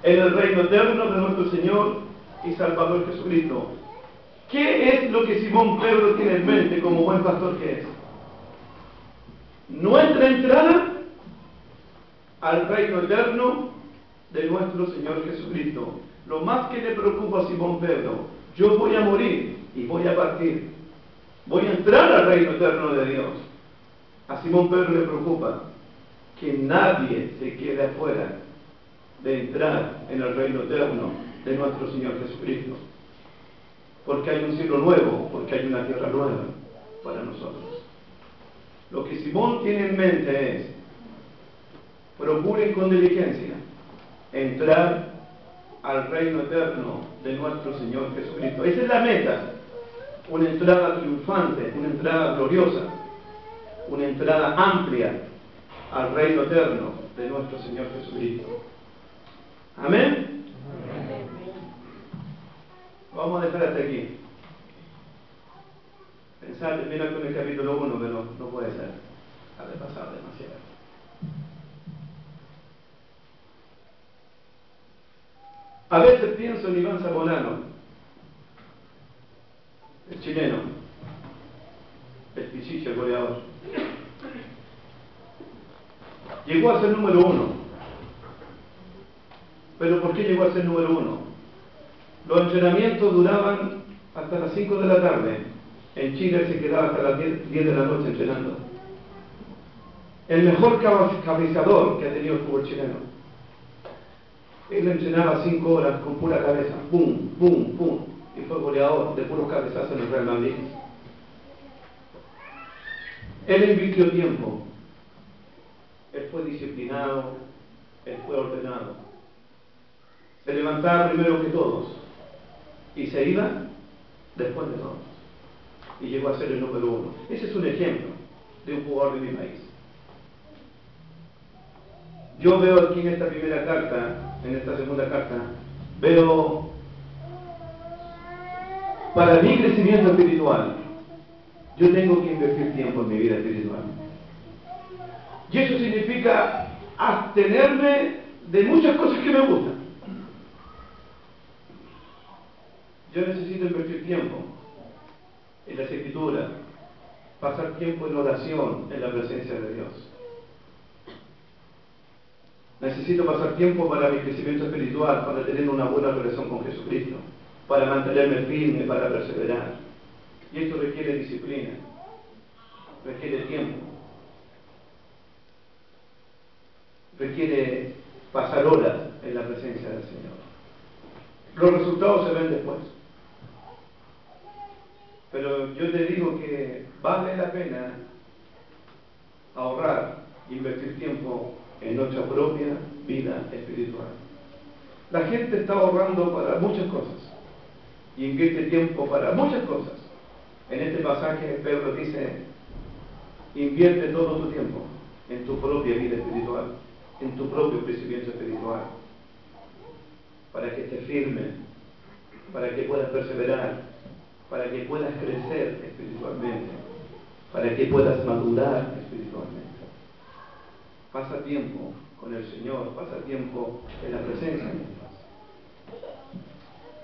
en el reino eterno de nuestro Señor y Salvador Jesucristo. ¿Qué es lo que Simón Pedro tiene en mente como buen pastor que es? Nuestra entrada al reino eterno de nuestro Señor Jesucristo. Lo más que le preocupa a Simón Pedro, yo voy a morir y voy a partir. Voy a entrar al reino eterno de Dios. A Simón Pedro le preocupa que nadie se quede afuera de entrar en el reino eterno de nuestro Señor Jesucristo. Porque hay un cielo nuevo, porque hay una tierra nueva para nosotros. Lo que Simón tiene en mente es: procuren con diligencia entrar al reino eterno de nuestro Señor Jesucristo. Esa es la meta. Una entrada triunfante, una entrada gloriosa, una entrada amplia al reino eterno de nuestro Señor Jesucristo. Amén. Vamos a dejar hasta aquí. Pensar, terminar con el capítulo 1, pero no puede ser. Ha de pasar demasiado. A veces pienso en Iván Zamorano, el chileno, el pichicho, el goleador. Llegó a ser número 1. ¿Pero por qué llegó a ser número 1? Los entrenamientos duraban hasta las 5 de la tarde. En Chile se quedaba hasta las 10 de la noche entrenando. El mejor cabezador que ha tenido el fútbol chileno. Él entrenaba 5 horas con pura cabeza. ¡Pum! ¡Pum! ¡Pum! Y fue goleador de puros cabezazos en el Real Madrid. Él invirtió tiempo fue disciplinado, Él fue ordenado. Se levantaba primero que todos y se iba después de todos. Y llegó a ser el número 1. Ese es un ejemplo de un jugador de mi país. Yo veo aquí en esta primera carta, en esta segunda carta, veo para mi crecimiento espiritual, yo tengo que invertir tiempo en mi vida espiritual. Y eso significa abstenerme de muchas cosas que me gustan. Yo necesito invertir tiempo en las escrituras, pasar tiempo en oración, en la presencia de Dios. Necesito pasar tiempo para mi crecimiento espiritual, para tener una buena relación con Jesucristo, para mantenerme firme, para perseverar. Y esto requiere disciplina, requiere tiempo, requiere pasar horas en la presencia del Señor. Los resultados se ven después. Pero yo te digo que vale la pena ahorrar, invertir tiempo en nuestra propia vida espiritual. La gente está ahorrando para muchas cosas y invierte tiempo para muchas cosas. En este pasaje Pedro dice: invierte todo tu tiempo en tu propia vida espiritual, en tu propio crecimiento espiritual, para que estés firme, para que puedas perseverar, para que puedas crecer espiritualmente, para que puedas madurar espiritualmente. Pasa tiempo con el Señor, pasa tiempo en la presencia de Dios.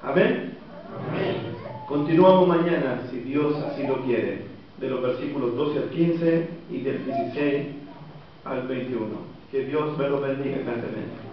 ¿Amén? Amén. Continuamos mañana, si Dios así lo quiere, de los versículos 12 al 15 y del 16 al 21. Que Dios me lo bendiga grandemente.